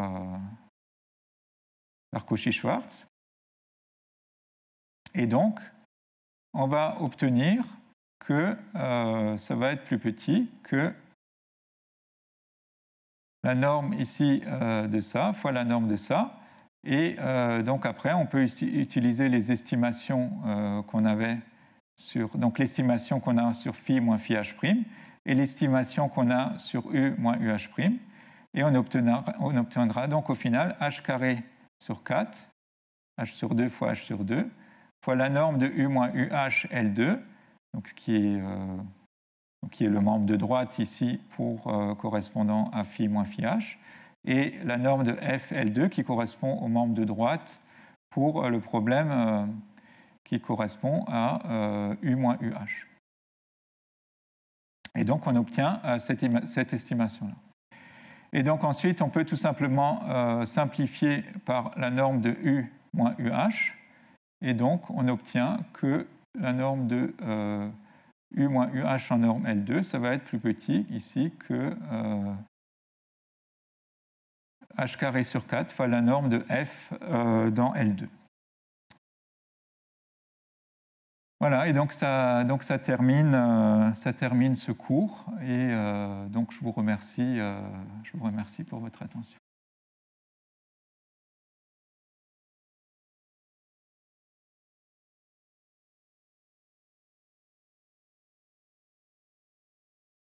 Cauchy-Schwarz. Et donc, on va obtenir que ça va être plus petit que la norme ici de ça fois la norme de ça. Et donc après, on peut utiliser les estimations qu'on avait sur... Donc l'estimation qu'on a sur phi moins phi H' et l'estimation qu'on a sur U moins UH'. Et on obtiendra donc au final H carré sur 4, H sur 2 fois H sur 2, fois la norme de U moins UH L2, donc ce qui est le membre de droite ici pour correspondant à phi moins phi h, et la norme de f L2 qui correspond au membre de droite pour le problème qui correspond à U moins UH. Et donc on obtient cette estimation-là. Et donc ensuite on peut tout simplement simplifier par la norme de U moins UH, Et donc, on obtient que la norme de U moins UH en norme L2, ça va être plus petit ici que H carré sur 4 fois la norme de F dans L2. Voilà, et donc ça termine ce cours. Et donc je vous remercie pour votre attention.